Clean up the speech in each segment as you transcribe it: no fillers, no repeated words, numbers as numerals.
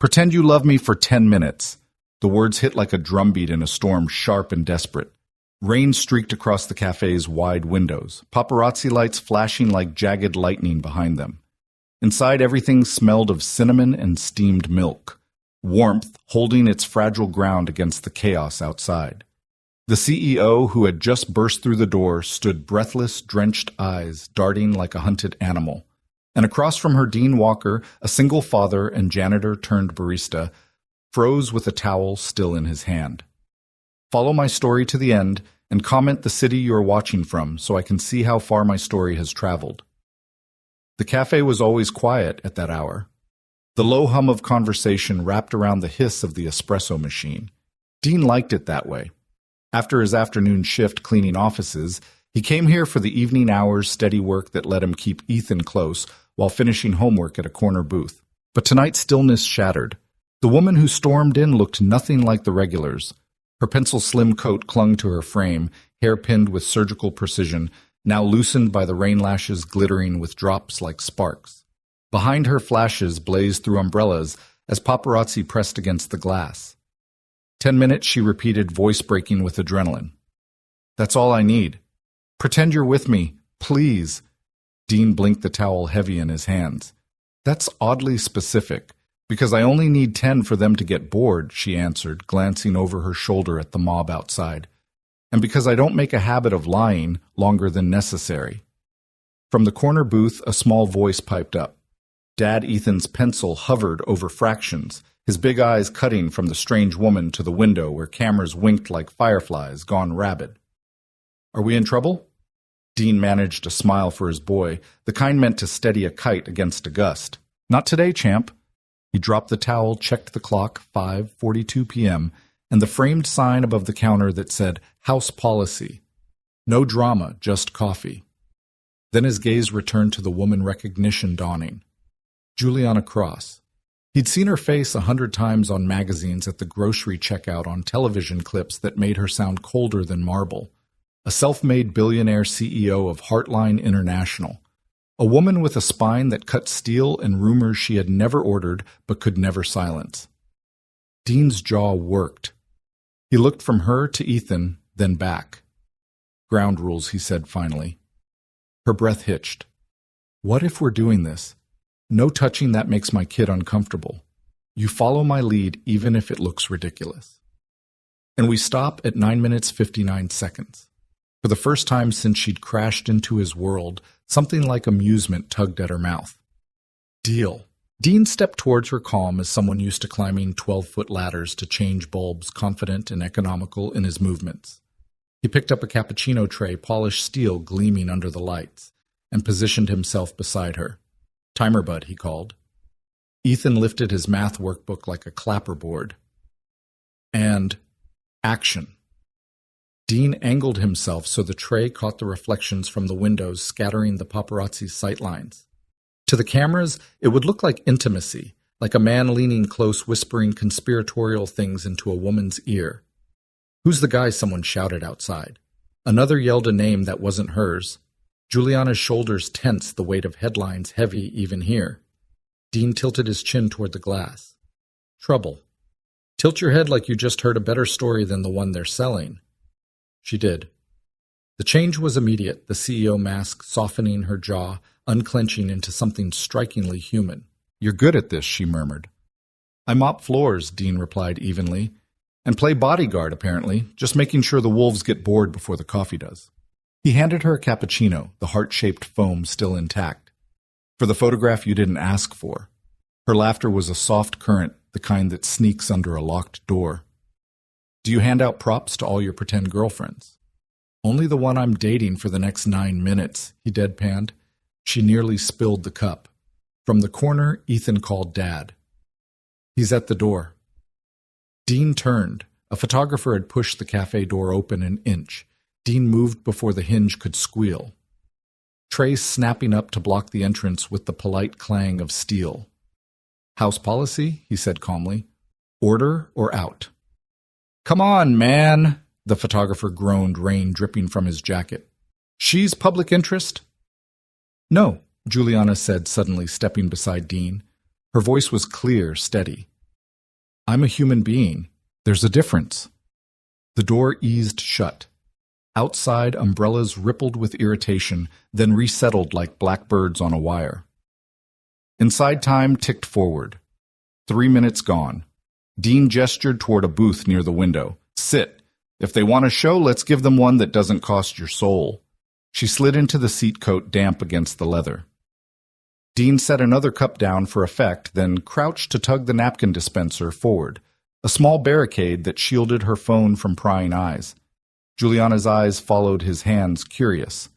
Pretend you love me for 10 minutes. The words hit like a drumbeat in a storm, sharp and desperate. Rain streaked across the cafe's wide windows, paparazzi lights flashing like jagged lightning behind them. Inside, everything smelled of cinnamon and steamed milk, warmth holding its fragile ground against the chaos outside. The CEO, who had just burst through the door, stood breathless, drenched eyes darting like a hunted animal. And across from her, Dean Walker, a single father and janitor turned barista, froze with a towel still in his hand. Follow my story to the end and comment the city you are watching from so I can see how far my story has traveled. The cafe was always quiet at that hour. The low hum of conversation wrapped around the hiss of the espresso machine. Dean liked it that way. After his afternoon shift cleaning offices, he came here for the evening hours' steady work that let him keep Ethan close while finishing homework at a corner booth. But tonight's stillness shattered. The woman who stormed in looked nothing like the regulars. Her pencil-slim coat clung to her frame, hair pinned with surgical precision, now loosened by the rain lashes glittering with drops like sparks. Behind her, flashes blazed through umbrellas as paparazzi pressed against the glass. 10 minutes, she repeated, voice breaking with adrenaline. That's all I need. Pretend you're with me, please. Dean blinked, the towel heavy in his hands. That's oddly specific. Because I only need 10 for them to get bored, she answered, glancing over her shoulder at the mob outside. And because I don't make a habit of lying longer than necessary. From the corner booth, a small voice piped up. Dad Ethan's pencil hovered over fractions, his big eyes cutting from the strange woman to the window where cameras winked like fireflies gone rabid. Are we in trouble? Dean managed a smile for his boy, the kind meant to steady a kite against a gust. Not today, champ. He dropped the towel, checked the clock, 5:42 p.m., and the framed sign above the counter that said, House Policy. No drama, just coffee. Then his gaze returned to the woman recognition dawning. Juliana Cross. He'd seen her face 100 times on magazines, at the grocery checkout, on television clips that made her sound colder than marble. A self-made billionaire CEO of Heartline International. A woman with a spine that cut steel and rumors she had never ordered but could never silence. Dean's jaw worked. He looked from her to Ethan, then back. Ground rules, he said finally. Her breath hitched. What if we're doing this? No touching, that makes my kid uncomfortable. You follow my lead even if it looks ridiculous. And we stop at 9 minutes 59 seconds. For the first time since she'd crashed into his world, something like amusement tugged at her mouth. Deal. Dean stepped towards her, calm as someone used to climbing 12-foot ladders to change bulbs, confident and economical in his movements. He picked up a cappuccino tray, polished steel gleaming under the lights, and positioned himself beside her. Timer bud, he called. Ethan lifted his math workbook like a clapperboard. And action. Dean angled himself so the tray caught the reflections from the windows, scattering the paparazzi's sightlines. To the cameras, it would look like intimacy, like a man leaning close, whispering conspiratorial things into a woman's ear. Who's the guy? Someone shouted outside. Another yelled a name that wasn't hers. Juliana's shoulders tensed, the weight of headlines heavy even here. Dean tilted his chin toward the glass. Trouble. Tilt your head like you just heard a better story than the one they're selling. She did. The change was immediate, the CEO mask softening her jaw, unclenching into something strikingly human. You're good at this, she murmured. I mop floors, Dean replied evenly, and play bodyguard, apparently, just making sure the wolves get bored before the coffee does. He handed her a cappuccino, the heart-shaped foam still intact. For the photograph you didn't ask for. Her laughter was a soft current, the kind that sneaks under a locked door. Do you hand out props to all your pretend girlfriends? Only the one I'm dating for the next 9 minutes, he deadpanned. She nearly spilled the cup. From the corner, Ethan called Dad. He's at the door. Dean turned. A photographer had pushed the cafe door open an inch. Dean moved before the hinge could squeal. Tray snapping up to block the entrance with the polite clang of steel. House policy, he said calmly. Order or out? Come on, man, the photographer groaned, rain dripping from his jacket. She's public interest? No, Juliana said, suddenly stepping beside Dean. Her voice was clear, steady. I'm a human being. There's a difference. The door eased shut. Outside, umbrellas rippled with irritation, then resettled like blackbirds on a wire. Inside, time ticked forward. 3 minutes gone. Dean gestured toward a booth near the window. Sit. If they want a show, let's give them one that doesn't cost your soul. She slid into the seat coat damp against the leather. Dean set another cup down for effect, then crouched to tug the napkin dispenser forward, a small barricade that shielded her phone from prying eyes. Juliana's eyes followed his hands, curious.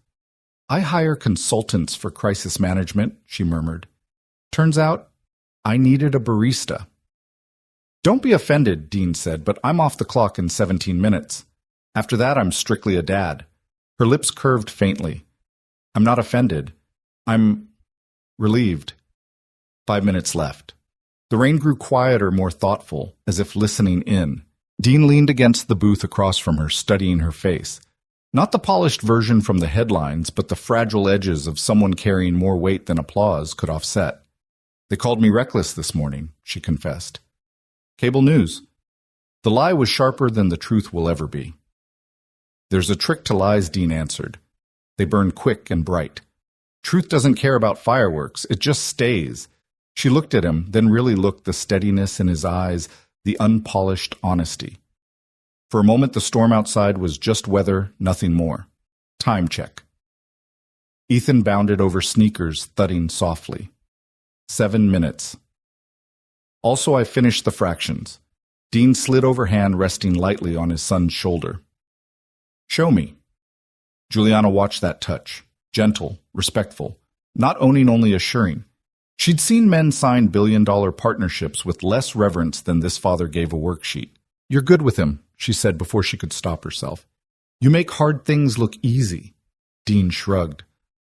I hire consultants for crisis management, she murmured. Turns out, I needed a barista. Don't be offended, Dean said, but I'm off the clock in 17 minutes. After that, I'm strictly a dad. Her lips curved faintly. I'm not offended. I'm relieved. 5 minutes left. The rain grew quieter, more thoughtful, as if listening in. Dean leaned against the booth across from her, studying her face. Not the polished version from the headlines, but the fragile edges of someone carrying more weight than applause could offset. They called me reckless this morning, she confessed. Cable news. The lie was sharper than the truth will ever be. There's a trick to lies, Dean answered. They burn quick and bright. Truth doesn't care about fireworks, it just stays. She looked at him, then really looked, the steadiness in his eyes, the unpolished honesty. For a moment, the storm outside was just weather, nothing more. Time check. Ethan bounded over sneakers, thudding softly. 7 minutes. Also, I finished the fractions. Dean slid over hand, resting lightly on his son's shoulder. Show me. Juliana watched that touch. Gentle, respectful, not owning, only assuring. She'd seen men sign billion-dollar partnerships with less reverence than this father gave a worksheet. You're good with him, she said before she could stop herself. You make hard things look easy. Dean shrugged.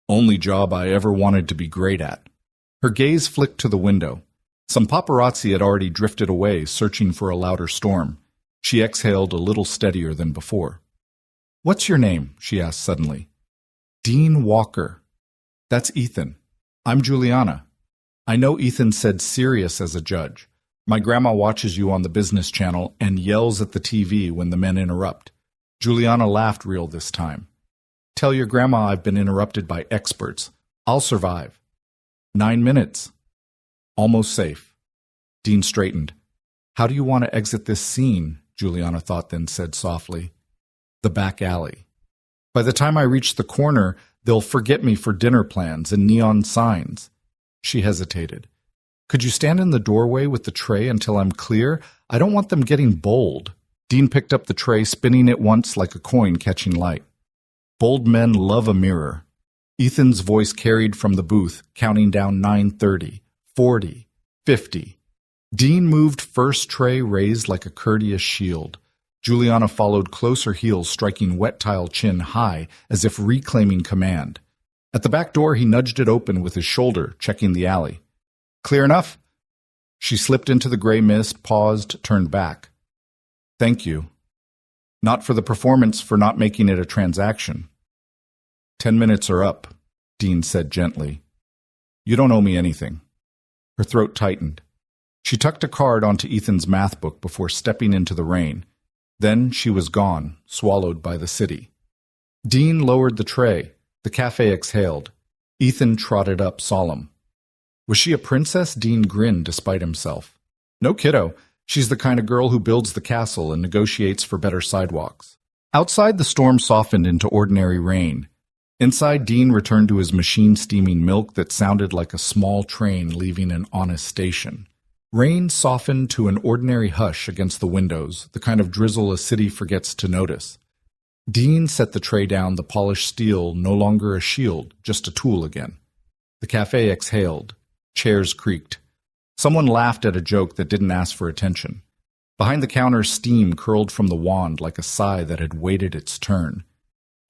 Only job I ever wanted to be great at. Her gaze flicked to the window. Some paparazzi had already drifted away, searching for a louder storm. She exhaled a little steadier than before. What's your name? She asked suddenly. Dean Walker. That's Ethan. I'm Juliana. I know Ethan said serious as a judge. My grandma watches you on the business channel and yells at the TV when the men interrupt. Juliana laughed real this time. Tell your grandma I've been interrupted by experts. I'll survive. 9 minutes. Almost safe. Dean straightened. How do you want to exit this scene? Juliana thought, then said softly. The back alley. By the time I reach the corner, they'll forget me for dinner plans and neon signs. She hesitated. Could you stand in the doorway with the tray until I'm clear? I don't want them getting bold. Dean picked up the tray, spinning it once like a coin catching light. Bold men love a mirror. Ethan's voice carried from the booth, counting down 9:30, 40, 50. Dean moved, first tray raised like a courteous shield. Juliana followed, closer heels striking wet tile chin high as if reclaiming command. At the back door, he nudged it open with his shoulder, checking the alley. Clear enough? She slipped into the gray mist, paused, turned back. Thank you. Not for the performance, for not making it a transaction. 10 minutes are up, Dean said gently. You don't owe me anything. Her throat tightened. She tucked a card onto Ethan's math book before stepping into the rain. Then she was gone, swallowed by the city. Dean lowered the tray. The cafe exhaled. Ethan trotted up, solemn. Was she a princess? Dean grinned despite himself. No, kiddo. She's the kind of girl who builds the castle and negotiates for better sidewalks. Outside, the storm softened into ordinary rain. Inside, Dean returned to his machine steaming milk that sounded like a small train leaving an honest station. Rain softened to an ordinary hush against the windows, the kind of drizzle a city forgets to notice. Dean set the tray down, the polished steel no longer a shield, just a tool again. The cafe exhaled. Chairs creaked. Someone laughed at a joke that didn't ask for attention. Behind the counter, steam curled from the wand like a sigh that had waited its turn.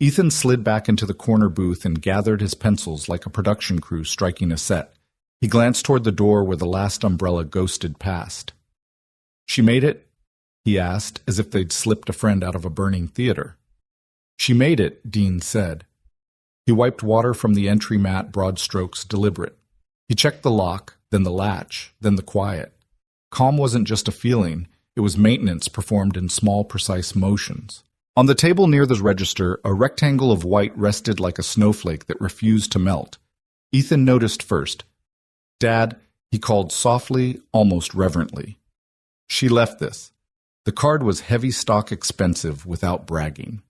Ethan slid back into the corner booth and gathered his pencils like a production crew striking a set. He glanced toward the door where the last umbrella ghosted past. She made it? He asked, as if they'd slipped a friend out of a burning theater. She made it, Dean said. He wiped water from the entry mat, broad strokes deliberate. He checked the lock, then the latch, then the quiet. Calm wasn't just a feeling, it was maintenance performed in small, precise motions. On the table near the register, a rectangle of white rested like a snowflake that refused to melt. Ethan noticed first. "Dad," he called softly, almost reverently. She left this. The card was heavy stock expensive without bragging.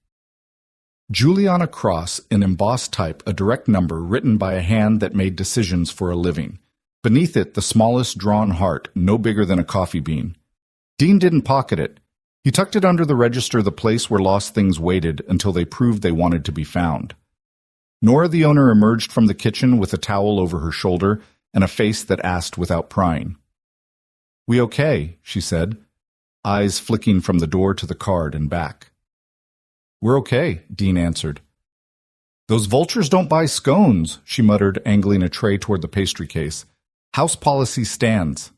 Juliana Cross, in embossed type, a direct number written by a hand that made decisions for a living. Beneath it, the smallest drawn heart, no bigger than a coffee bean. Dean didn't pocket it. He tucked it under the register, the place where lost things waited until they proved they wanted to be found. Nora, the owner, emerged from the kitchen with a towel over her shoulder and a face that asked without prying. "We okay?" she said, eyes flicking from the door to the card and back. "We're okay," Dean answered. "Those vultures don't buy scones," she muttered, angling a tray toward the pastry case. "House policy stands."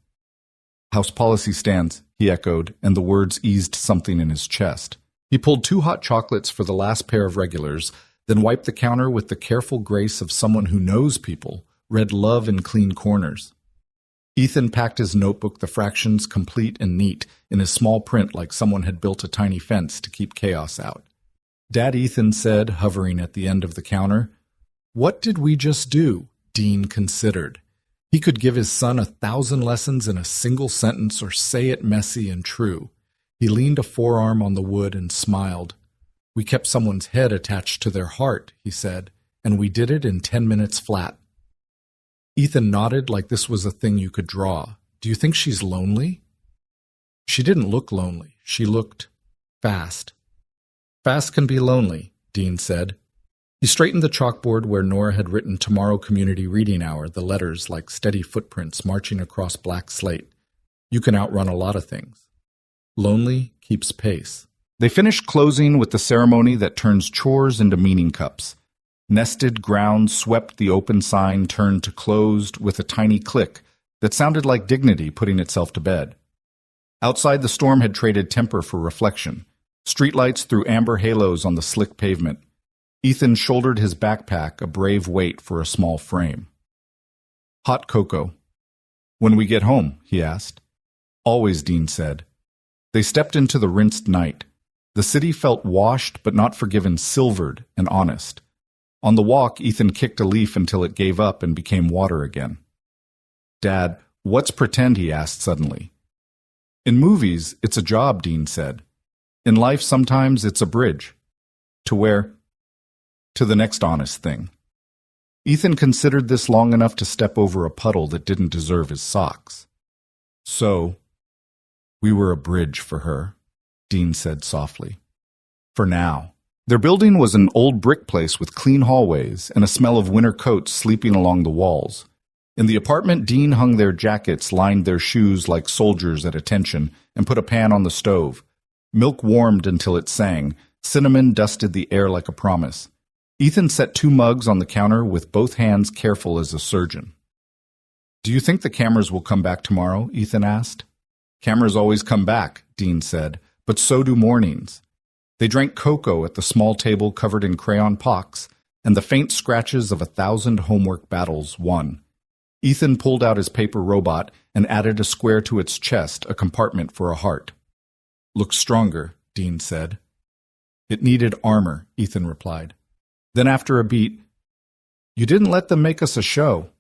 "House policy stands," he echoed, and the words eased something in his chest. He pulled 2 hot chocolates for the last pair of regulars, then wiped the counter with the careful grace of someone who knows people, read love in clean corners. Ethan packed his notebook, the fractions complete and neat, in his small print like someone had built a tiny fence to keep chaos out. "Dad," Ethan said, hovering at the end of the counter. "What did we just do?" Dean considered. He could give his son 1,000 lessons in a single sentence or say it messy and true. He leaned a forearm on the wood and smiled. "We kept someone's head attached to their heart," he said, "and we did it in 10 minutes flat." Ethan nodded like this was a thing you could draw. "Do you think she's lonely?" She didn't look lonely. She looked fast. "Fast can be lonely," Dean said. He straightened the chalkboard where Nora had written "Tomorrow Community Reading Hour," the letters like steady footprints marching across black slate. "You can outrun a lot of things. Lonely keeps pace." They finished closing with the ceremony that turns chores into meaning cups. Nested ground swept, the open sign turned to closed with a tiny click that sounded like dignity putting itself to bed. Outside, the storm had traded temper for reflection. Streetlights threw amber halos on the slick pavement. Ethan shouldered his backpack, a brave weight for a small frame. "Hot cocoa." "When we get home?" he asked. "Always," Dean said. They stepped into the rinsed night. The city felt washed but not forgiven, silvered and honest. On the walk, Ethan kicked a leaf until it gave up and became water again. "Dad, what's pretend?" he asked suddenly. "In movies, it's a job," Dean said. "In life, sometimes it's a bridge. To where?" "To the next honest thing." Ethan considered this long enough to step over a puddle that didn't deserve his socks. "So, we were a bridge for her," Dean said softly. "For now." Their building was an old brick place with clean hallways and a smell of winter coats sleeping along the walls. In the apartment, Dean hung their jackets, lined their shoes like soldiers at attention, and put a pan on the stove. Milk warmed until it sang. Cinnamon dusted the air like a promise. Ethan set 2 mugs on the counter with both hands careful as a surgeon. "Do you think the cameras will come back tomorrow?" Ethan asked. "Cameras always come back," Dean said, "but so do mornings." They drank cocoa at the small table covered in crayon pocks, and the faint scratches of 1,000 homework battles won. Ethan pulled out his paper robot and added a square to its chest, a compartment for a heart. "Looks stronger," Dean said. "It needed armor," Ethan replied. Then after a beat, "You didn't let them make us a show."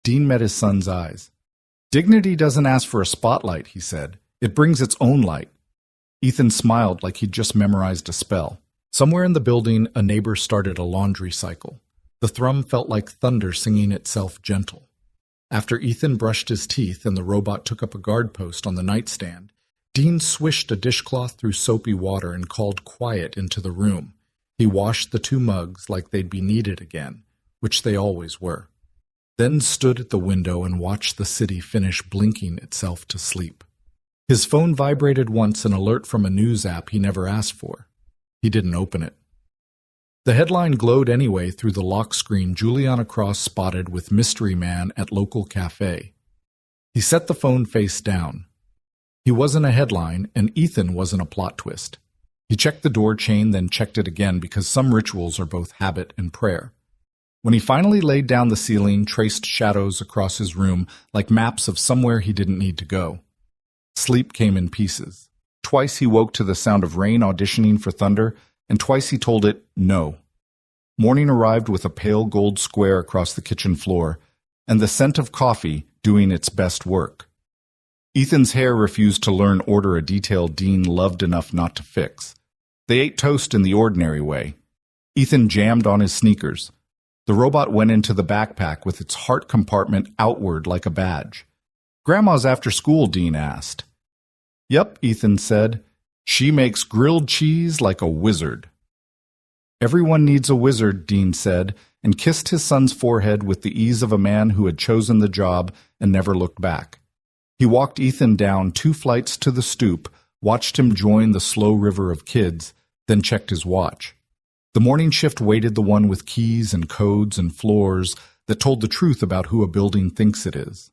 Dean met his son's eyes. "Dignity doesn't ask for a spotlight," he said. "It brings its own light." Ethan smiled like he'd just memorized a spell. Somewhere in the building, a neighbor started a laundry cycle. The thrum felt like thunder singing itself gentle. After Ethan brushed his teeth and the robot took up a guard post on the nightstand, Dean swished a dishcloth through soapy water and called quiet into the room. He washed the 2 mugs like they'd be needed again, which they always were. Then stood at the window and watched the city finish blinking itself to sleep. His phone vibrated once, an alert from a news app he never asked for. He didn't open it. The headline glowed anyway through the lock screen. Juliana Cross spotted with mystery man at local cafe. He set the phone face down. He wasn't a headline, and Ethan wasn't a plot twist. He checked the door chain, then checked it again because some rituals are both habit and prayer. When he finally laid down, the ceiling traced shadows across his room like maps of somewhere he didn't need to go. Sleep came in pieces. Twice he woke to the sound of rain auditioning for thunder, and twice he told it no. Morning arrived with a pale gold square across the kitchen floor, and the scent of coffee doing its best work. Ethan's hair refused to learn order a detail Dean loved enough not to fix. They ate toast in the ordinary way. Ethan jammed on his sneakers. The robot went into the backpack with its heart compartment outward like a badge. "Grandma's after school?" Dean asked. "Yep," Ethan said. "She makes grilled cheese like a wizard." "Everyone needs a wizard," Dean said, and kissed his son's forehead with the ease of a man who had chosen the job and never looked back. He walked Ethan down 2 flights to the stoop, watched him join the slow river of kids, then checked his watch. The morning shift waited the one with keys and codes and floors that told the truth about who a building thinks it is.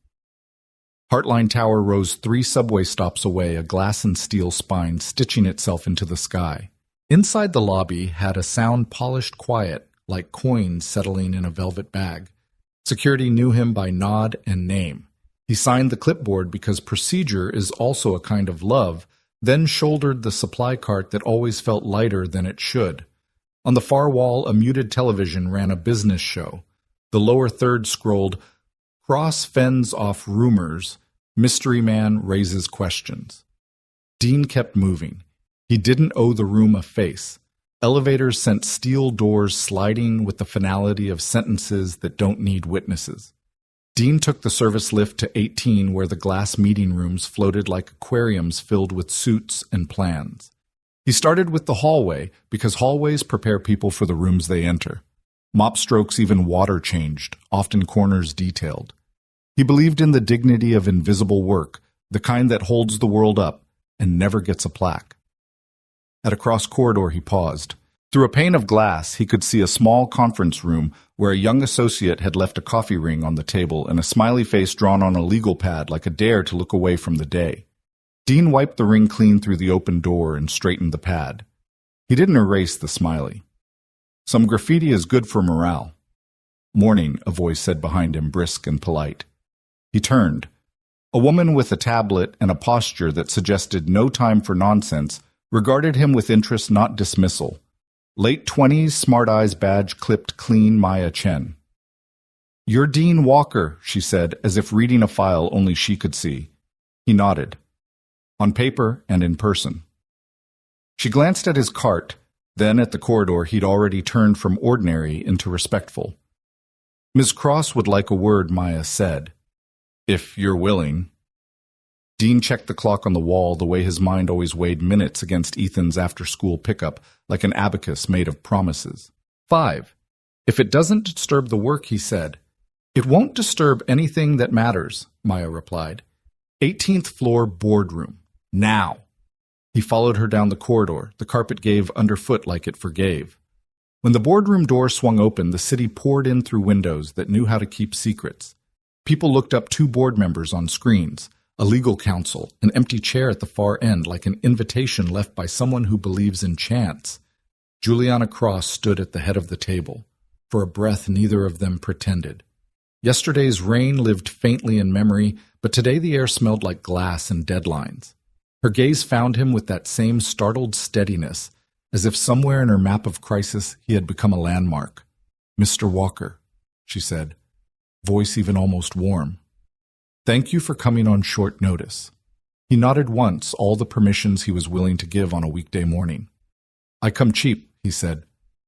Heartline Tower rose 3 subway stops away, a glass and steel spine stitching itself into the sky. Inside the lobby had a sound-polished quiet, like coins settling in a velvet bag. Security knew him by nod and name. He signed the clipboard because procedure is also a kind of love, then shouldered the supply cart that always felt lighter than it should. On the far wall, a muted television ran a business show. The lower third scrolled, "Cross fends off rumors. Mystery man raises questions." Dean kept moving. He didn't owe the room a face. Elevators sent steel doors sliding with the finality of sentences that don't need witnesses. Dean took the service lift to 18, where the glass meeting rooms floated like aquariums filled with suits and plans. He started with the hallway, because hallways prepare people for the rooms they enter. Mop strokes, even water changed, often corners detailed. He believed in the dignity of invisible work, the kind that holds the world up and never gets a plaque. At a cross corridor he paused. Through a pane of glass, he could see a small conference room where a young associate had left a coffee ring on the table and a smiley face drawn on a legal pad like a dare to look away from the day. Dean wiped the ring clean through the open door and straightened the pad. He didn't erase the smiley. "Some graffiti is good for morale." "Morning," a voice said behind him, brisk and polite. He turned. A woman with a tablet and a posture that suggested no time for nonsense regarded him with interest, not dismissal. Late 20s, smart eyes badge clipped clean Maya Chen. "You're Dean Walker," she said, as if reading a file only she could see. He nodded. "On paper and in person." She glanced at his cart, then at the corridor he'd already turned from ordinary into respectful. "Ms. Cross would like a word," Maya said. "If you're willing." Dean checked the clock on the wall the way his mind always weighed minutes against Ethan's after-school pickup, like an abacus made of promises. 5. "If it doesn't disturb the work," he said. "It won't disturb anything that matters," Maya replied. 18th floor boardroom. Now. He followed her down the corridor. The carpet gave underfoot like it forgave. When the boardroom door swung open, the city poured in through windows that knew how to keep secrets. People looked up 2 board members on screens. A legal counsel, an empty chair at the far end like an invitation left by someone who believes in chance. Juliana Cross stood at the head of the table. For a breath, neither of them pretended. Yesterday's rain lived faintly in memory, but today the air smelled like glass and deadlines. Her gaze found him with that same startled steadiness, as if somewhere in her map of crisis he had become a landmark. "Mr. Walker," she said, voice even almost warm. "Thank you for coming on short notice." He nodded once, all the permissions he was willing to give on a weekday morning. "I come cheap," he said.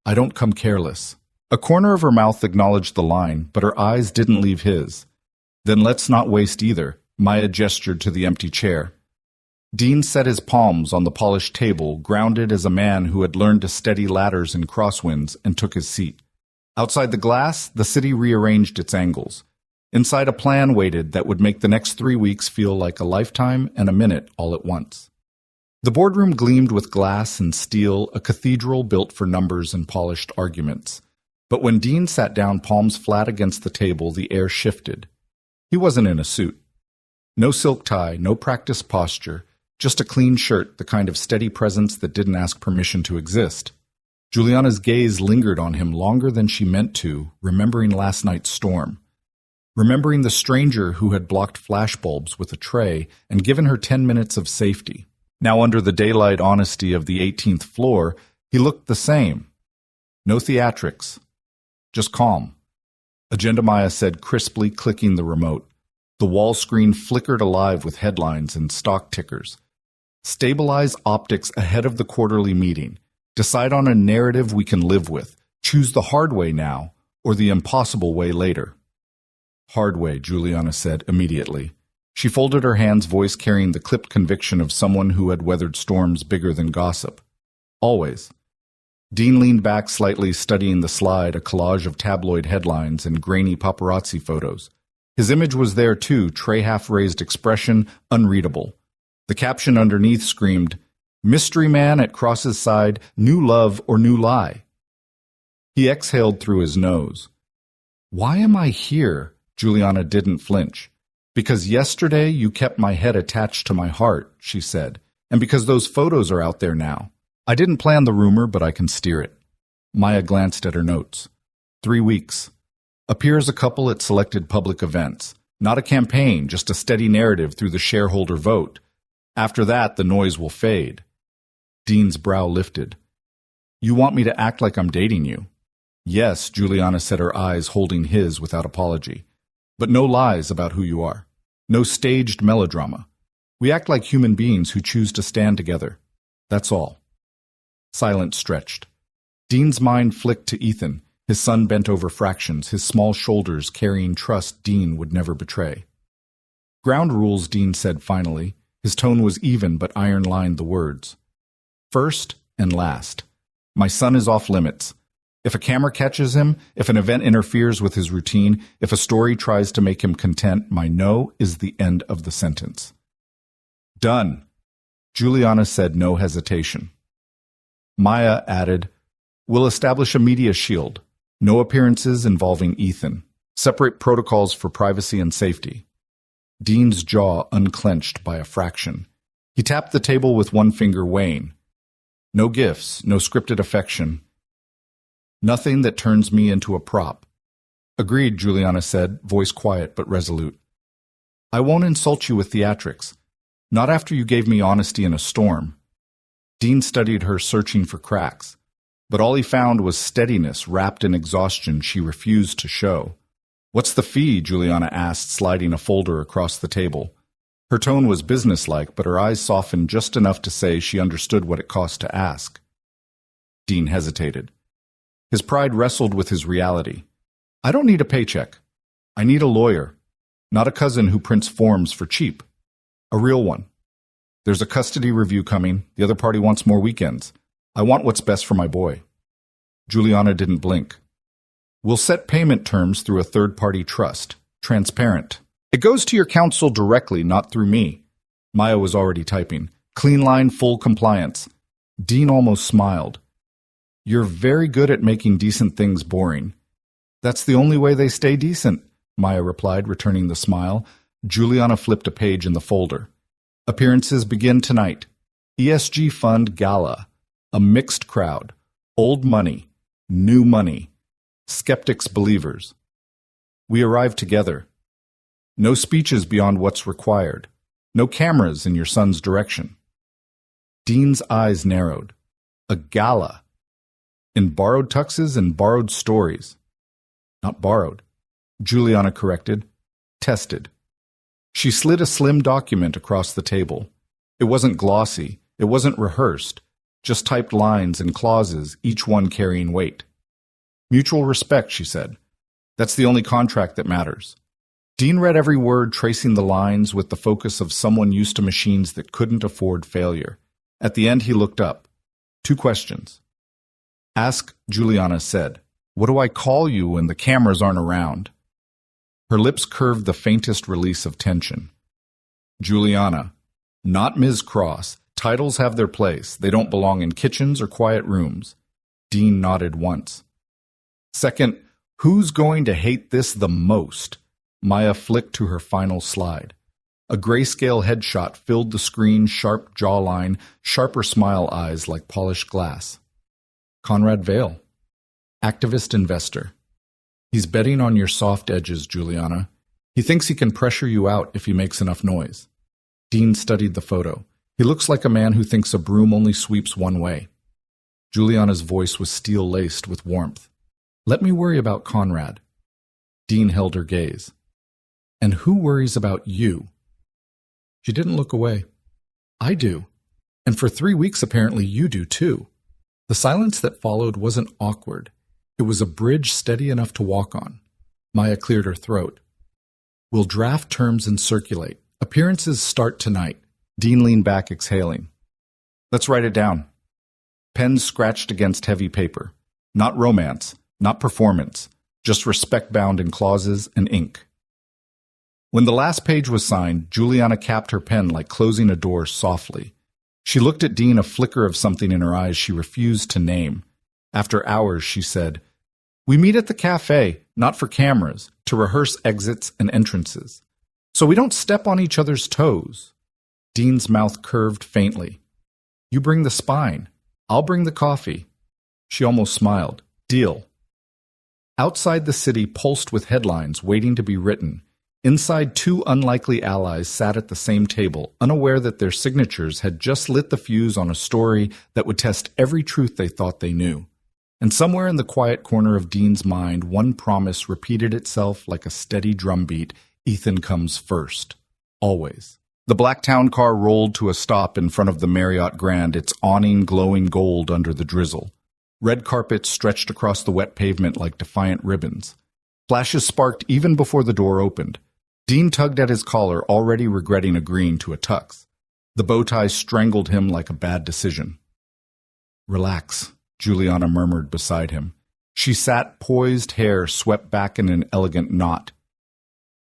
"I don't come careless." A corner of her mouth acknowledged the line, but her eyes didn't leave his. "Then let's not waste either," Maya gestured to the empty chair. Dean set his palms on the polished table, grounded as a man who had learned to steady ladders in crosswinds, and took his seat. Outside the glass, the city rearranged its angles. Inside, a plan waited that would make the next 3 weeks feel like a lifetime and a minute all at once. The boardroom gleamed with glass and steel, a cathedral built for numbers and polished arguments. But when Dean sat down, palms flat against the table, the air shifted. He wasn't in a suit. No silk tie, no practiced posture, just a clean shirt, the kind of steady presence that didn't ask permission to exist. Juliana's gaze lingered on him longer than she meant to, remembering last night's storm. remembering the stranger who had blocked flashbulbs with a tray and given her 10 minutes of safety. Now, under the daylight honesty of the 18th floor, he looked the same. No theatrics. Just calm. Agenda Maya said crisply, clicking the remote. The wall screen flickered alive with headlines and stock tickers. Stabilize optics ahead of the quarterly meeting. Decide on a narrative we can live with. Choose the hard way now, or the impossible way later. Hard way, Juliana said immediately. She folded her hands, voice carrying the clipped conviction of someone who had weathered storms bigger than gossip. Always. Dean leaned back slightly, studying the slide, a collage of tabloid headlines and grainy paparazzi photos. His image was there too, tray half-raised expression, unreadable. The caption underneath screamed, "Mystery man at Cross's side, new love or new lie." He exhaled through his nose. "Why am I here?" Juliana didn't flinch. "Because yesterday you kept my head attached to my heart," she said, "and because those photos are out there now. I didn't plan the rumor, but I can steer it." Maya glanced at her notes. 3 weeks. Appear as a couple at selected public events. Not a campaign, just a steady narrative through the shareholder vote. After that, the noise will fade. Dean's brow lifted. "You want me to act like I'm dating you?" "Yes," Juliana said, her eyes holding his without apology. "But no lies about who you are. No staged melodrama. We act like human beings who choose to stand together. That's all." Silence stretched. Dean's mind flicked to Ethan, his son bent over fractions, his small shoulders carrying trust Dean would never betray. "Ground rules," Dean said finally. His tone was even but iron-lined the words. "First and last. My son is off limits. If a camera catches him, if an event interferes with his routine, if a story tries to make him content, my no is the end of the sentence." "Done," Juliana said, no hesitation. Maya added, "We'll establish a media shield. No appearances involving Ethan. Separate protocols for privacy and safety." Dean's jaw unclenched by a fraction. He tapped the table with one finger, weighing. "No gifts, no scripted affection. Nothing that turns me into a prop." "Agreed," Juliana said, voice quiet but resolute. "I won't insult you with theatrics. Not after you gave me honesty in a storm." Dean studied her, searching for cracks. But all he found was steadiness wrapped in exhaustion she refused to show. "What's the fee?" Juliana asked, sliding a folder across the table. Her tone was businesslike, but her eyes softened just enough to say she understood what it cost to ask. Dean hesitated. His pride wrestled with his reality. "I don't need a paycheck. I need a lawyer. Not a cousin who prints forms for cheap. A real one. There's a custody review coming. The other party wants more weekends. I want what's best for my boy." Juliana didn't blink. "We'll set payment terms through a third-party trust. Transparent. It goes to your counsel directly, not through me." Maya was already typing. "Clean line, full compliance." Dean almost smiled. "You're very good at making decent things boring." "That's the only way they stay decent," Maya replied, returning the smile. Juliana flipped a page in the folder. "Appearances begin tonight. ESG Fund Gala. A mixed crowd. Old money. New money. Skeptics, believers. We arrive together. No speeches beyond what's required. No cameras in your son's direction." Dean's eyes narrowed. A gala. In borrowed tuxes and borrowed stories. Not borrowed, Juliana corrected. Tested. She slid a slim document across the table. It wasn't glossy. It wasn't rehearsed. Just typed lines and clauses, each one carrying weight. "Mutual respect," she said. "That's the only contract that matters." Dean read every word, tracing the lines with the focus of someone used to machines that couldn't afford failure. At the end, he looked up. 2 questions. "Ask," Juliana said. "What do I call you when the cameras aren't around?" Her lips curved the faintest release of tension. "Juliana, not Ms. Cross. Titles have their place. They don't belong in kitchens or quiet rooms." Dean nodded once. "Second, who's going to hate this the most?" Maya flicked to her final slide. A grayscale headshot filled the screen, sharp jawline, sharper smile eyes like polished glass. Conrad Vale. Activist investor. He's betting on your soft edges, Juliana. He thinks he can pressure you out if he makes enough noise. Dean studied the photo. He looks like a man who thinks a broom only sweeps one way. Juliana's voice was steel-laced with warmth. Let me worry about Conrad. Dean held her gaze. And who worries about you? She didn't look away. I do. And for 3 weeks apparently you do too. The silence that followed wasn't awkward. It was a bridge steady enough to walk on. Maya cleared her throat. We'll draft terms and circulate. Appearances start tonight. Dean leaned back, exhaling. Let's write it down. Pens scratched against heavy paper. Not romance, not performance, just respect bound in clauses and ink. When the last page was signed, Juliana capped her pen like closing a door softly. She looked at Dean, a flicker of something in her eyes she refused to name. After hours, she said, We meet at the cafe, not for cameras, to rehearse exits and entrances. So we don't step on each other's toes. Dean's mouth curved faintly. You bring the spine. I'll bring the coffee. She almost smiled. Deal. Outside the city pulsed with headlines waiting to be written. Inside, 2 unlikely allies sat at the same table, unaware that their signatures had just lit the fuse on a story that would test every truth they thought they knew. And somewhere in the quiet corner of Dean's mind, one promise repeated itself like a steady drumbeat: Ethan comes first. Always. The black town car rolled to a stop in front of the Marriott Grand, its awning glowing gold under the drizzle. Red carpet stretched across the wet pavement like defiant ribbons. Flashes sparked even before the door opened. Dean tugged at his collar, already regretting agreeing to a tux. The bow tie strangled him like a bad decision. Relax, Juliana murmured beside him. She sat, poised, hair swept back in an elegant knot.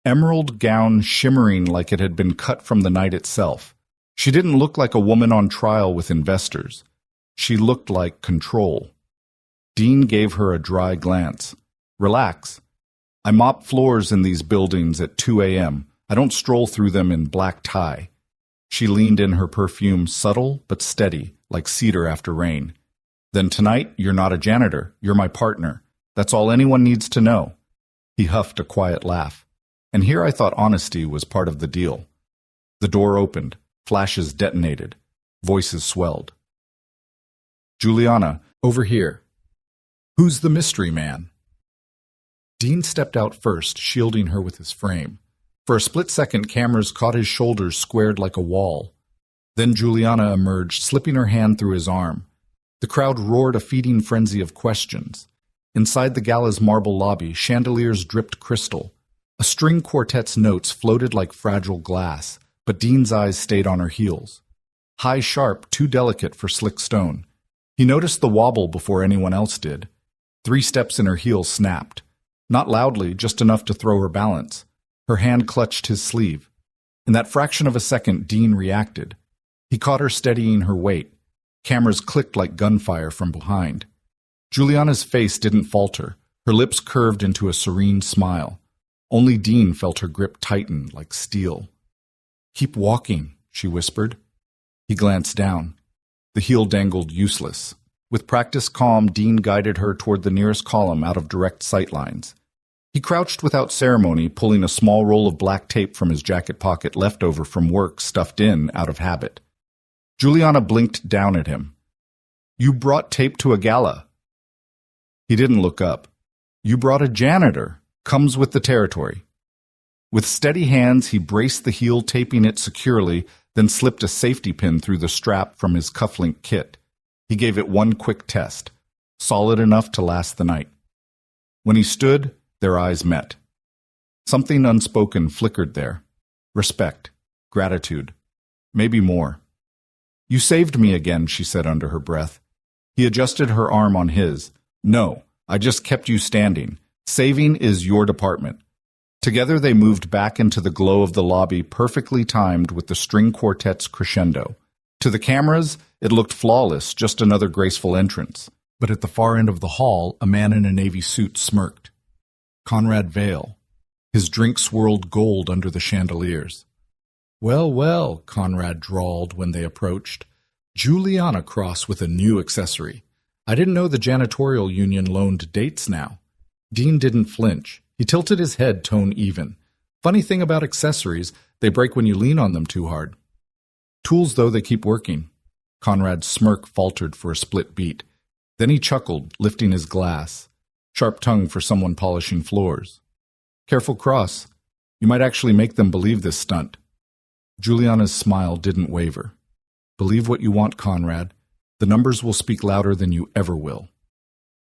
Emerald gown shimmering like it had been cut from the night itself. She didn't look like a woman on trial with investors. She looked like control. Dean gave her a dry glance. Relax. I mop floors in these buildings at 2 a.m. I don't stroll through them in black tie. She leaned in, her perfume subtle but steady, like cedar after rain. Then tonight, you're not a janitor. You're my partner. That's all anyone needs to know. He huffed a quiet laugh. And here I thought honesty was part of the deal. The door opened. Flashes detonated. Voices swelled. Juliana, over here. Who's the mystery man? Dean stepped out first, shielding her with his frame. For a split second, cameras caught his shoulders squared like a wall. Then Juliana emerged, slipping her hand through his arm. The crowd roared a feeding frenzy of questions. Inside the gala's marble lobby, chandeliers dripped crystal. A string quartet's notes floated like fragile glass, but Dean's eyes stayed on her heels. High sharp, too delicate for slick stone. He noticed the wobble before anyone else did. 3 steps and her heels snapped. Not loudly, just enough to throw her balance. Her hand clutched his sleeve. In that fraction of a second, Dean reacted. He caught her steadying her weight. Cameras clicked like gunfire from behind. Juliana's face didn't falter. Her lips curved into a serene smile. Only Dean felt her grip tighten like steel. Keep walking, she whispered. He glanced down. The heel dangled useless. With practiced calm, Dean guided her toward the nearest column out of direct sightlines. He crouched without ceremony, pulling a small roll of black tape from his jacket pocket left over from work stuffed in out of habit. Juliana blinked down at him. You brought tape to a gala. He didn't look up. You brought a janitor. Comes with the territory. With steady hands, he braced the heel, taping it securely, then slipped a safety pin through the strap from his cufflink kit. He gave it one quick test, solid enough to last the night. When he stood, their eyes met. Something unspoken flickered there. Respect, gratitude, maybe more. You saved me again, she said under her breath. He adjusted her arm on his. No, I just kept you standing. Saving is your department. Together they moved back into the glow of the lobby, perfectly timed with the string quartet's crescendo. To the cameras, it looked flawless, just another graceful entrance. But at the far end of the hall, a man in a navy suit smirked. Conrad Vale. His drink swirled gold under the chandeliers. Well, well, Conrad drawled when they approached. Juliana Cross with a new accessory. I didn't know the janitorial union loaned dates now. Dean didn't flinch. He tilted his head tone even. Funny thing about accessories, they break when you lean on them too hard. Tools, though, they keep working. Conrad's smirk faltered for a split beat. Then he chuckled, lifting his glass. Sharp tongue for someone polishing floors. Careful cross. You might actually make them believe this stunt. Juliana's smile didn't waver. Believe what you want, Conrad. The numbers will speak louder than you ever will.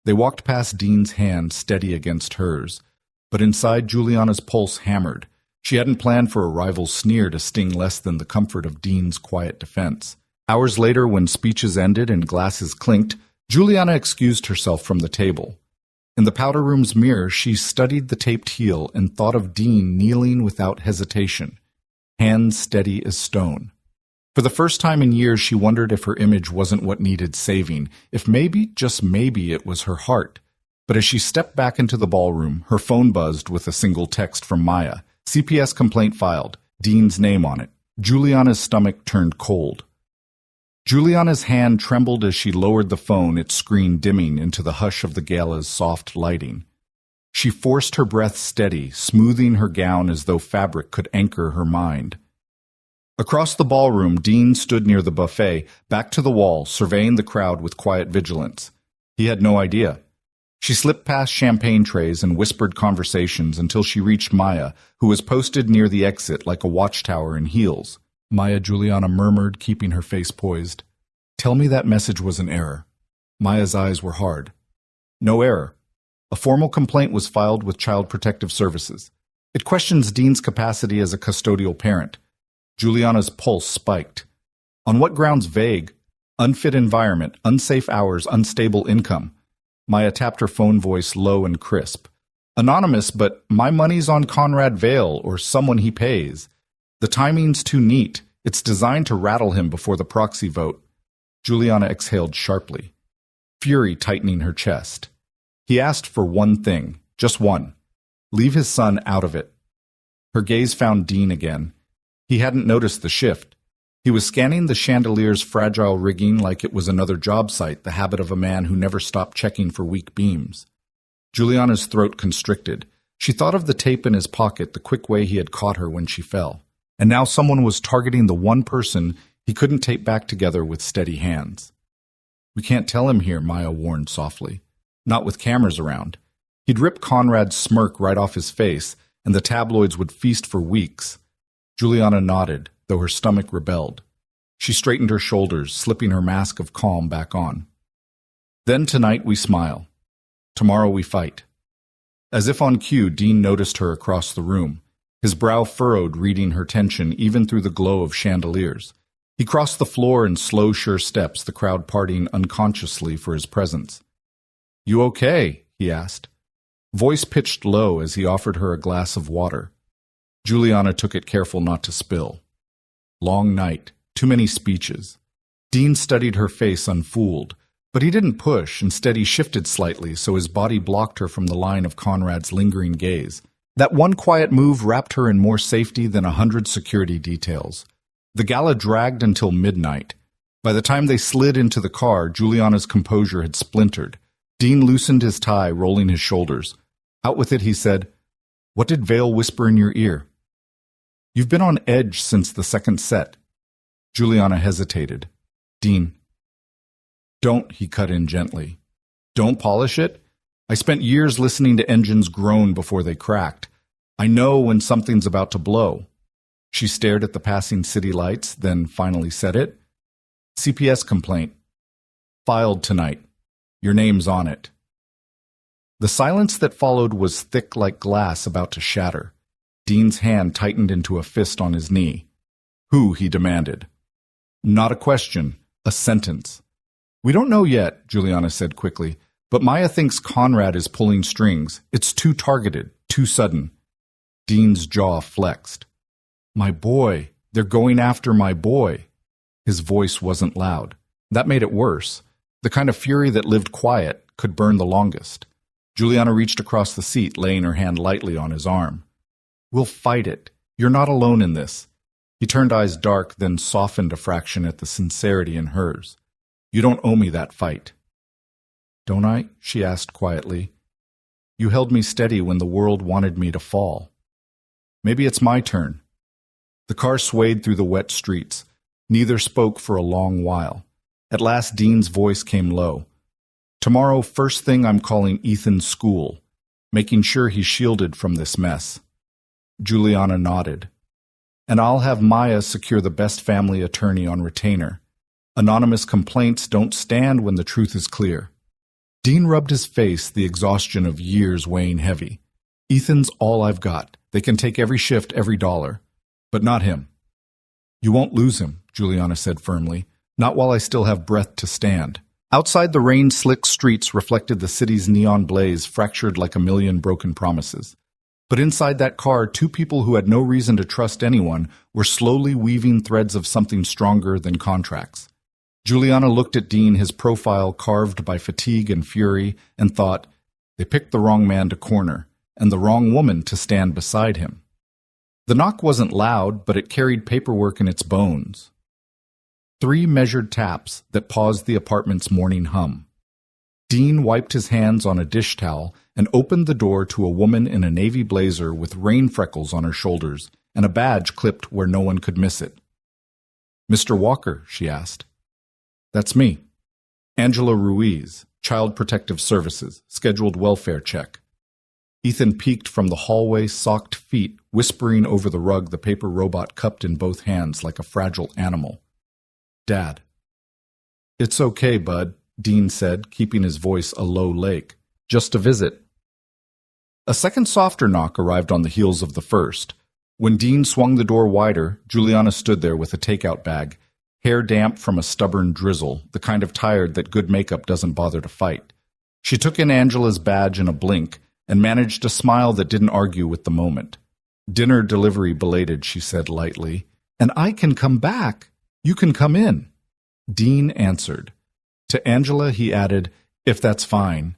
They walked past Dean's hand steady against hers, but inside Juliana's pulse hammered. She hadn't planned for a rival's sneer to sting less than the comfort of Dean's quiet defense. Hours later, when speeches ended and glasses clinked, Juliana excused herself from the table. In the powder room's mirror, she studied the taped heel and thought of Dean kneeling without hesitation, hands steady as stone. For the first time in years, she wondered if her image wasn't what needed saving, if maybe, just maybe, it was her heart. But as she stepped back into the ballroom, her phone buzzed with a single text from Maya. CPS complaint filed, Dean's name on it. Juliana's stomach turned cold. Juliana's hand trembled as she lowered the phone, its screen dimming into the hush of the gala's soft lighting. She forced her breath steady, smoothing her gown as though fabric could anchor her mind. Across the ballroom, Dean stood near the buffet, back to the wall, surveying the crowd with quiet vigilance. He had no idea. She slipped past champagne trays and whispered conversations until she reached Maya, who was posted near the exit like a watchtower in heels. Maya, Juliana murmured, keeping her face poised. Tell me that message was an error. Maya's eyes were hard. No error. A formal complaint was filed with Child Protective Services. It questions Dean's capacity as a custodial parent. Juliana's pulse spiked. On what grounds vague? Unfit environment, unsafe hours, unstable income. Maya tapped her phone voice low and crisp. Anonymous, but my money's on Conrad Vale or someone he pays. The timing's too neat. It's designed to rattle him before the proxy vote. Juliana exhaled sharply, fury tightening her chest. He asked for one thing, just one. Leave his son out of it. Her gaze found Dean again. He hadn't noticed the shift. He was scanning the chandelier's fragile rigging like it was another job site, the habit of a man who never stopped checking for weak beams. Juliana's throat constricted. She thought of the tape in his pocket, the quick way he had caught her when she fell. And now someone was targeting the one person he couldn't tape back together with steady hands. We can't tell him here, Maya warned softly. Not with cameras around. He'd rip Conrad's smirk right off his face, and the tabloids would feast for weeks. Juliana nodded, though her stomach rebelled. She straightened her shoulders, slipping her mask of calm back on. Then tonight we smile. Tomorrow we fight. As if on cue, Dean noticed her across the room, his brow furrowed, reading her tension even through the glow of chandeliers. He crossed the floor in slow, sure steps, the crowd partying unconsciously for his presence. You okay? He asked. Voice pitched low as he offered her a glass of water. Juliana took it, careful not to spill. Long night, too many speeches. Dean studied her face unfooled, but he didn't push. Instead, he shifted slightly so his body blocked her from the line of Conrad's lingering gaze. That one quiet move wrapped her in more safety than 100 security details. The gala dragged until midnight. By the time they slid into the car, Juliana's composure had splintered. Dean loosened his tie, rolling his shoulders. Out with it, he said, What did Vale whisper in your ear? You've been on edge since the second set. Juliana hesitated. Dean. Don't, he cut in gently. Don't polish it? I spent years listening to engines groan before they cracked. I know when something's about to blow. She stared at the passing city lights, then finally said it. CPS complaint. Filed tonight. Your name's on it. The silence that followed was thick like glass about to shatter. Dean's hand tightened into a fist on his knee. Who? He demanded. Not a question, a sentence. We don't know yet, Juliana said quickly, but Maya thinks Conrad is pulling strings. It's too targeted, too sudden. Dean's jaw flexed. My boy, they're going after my boy. His voice wasn't loud. That made it worse. The kind of fury that lived quiet could burn the longest. Juliana reached across the seat, laying her hand lightly on his arm. We'll fight it. You're not alone in this. He turned eyes dark, then softened a fraction at the sincerity in hers. You don't owe me that fight. Don't I? She asked quietly. You held me steady when the world wanted me to fall. Maybe it's my turn. The car swayed through the wet streets. Neither spoke for a long while. At last, Dean's voice came low. Tomorrow, first thing, I'm calling Ethan's school, making sure he's shielded from this mess. Juliana nodded. And I'll have Maya secure the best family attorney on retainer. Anonymous complaints don't stand when the truth is clear. Dean rubbed his face, the exhaustion of years weighing heavy. Ethan's all I've got. They can take every shift, every dollar. But not him. You won't lose him, Juliana said firmly. Not while I still have breath to stand. Outside, the rain-slick streets reflected the city's neon blaze, fractured like a million broken promises. But inside that car, two people who had no reason to trust anyone were slowly weaving threads of something stronger than contracts. Juliana looked at Dean, his profile carved by fatigue and fury, and thought, they picked the wrong man to corner, and the wrong woman to stand beside him. The knock wasn't loud, but it carried paperwork in its bones. 3 measured taps that paused the apartment's morning hum. Dean wiped his hands on a dish towel and opened the door to a woman in a navy blazer with rain freckles on her shoulders and a badge clipped where no one could miss it. Mr. Walker, she asked. That's me. Angela Ruiz, Child Protective Services, scheduled welfare check. Ethan peeked from the hallway, socked feet, whispering over the rug the paper robot cupped in both hands like a fragile animal. Dad. It's okay, bud, Dean said, keeping his voice a low lake. Just a visit. A second softer knock arrived on the heels of the first. When Dean swung the door wider, Juliana stood there with a takeout bag, hair damp from a stubborn drizzle, the kind of tired that good makeup doesn't bother to fight. She took in Angela's badge in a blink and managed a smile that didn't argue with the moment. Dinner delivery belated, she said lightly. And I can come back. You can come in. Dean answered. To Angela, he added, if that's fine.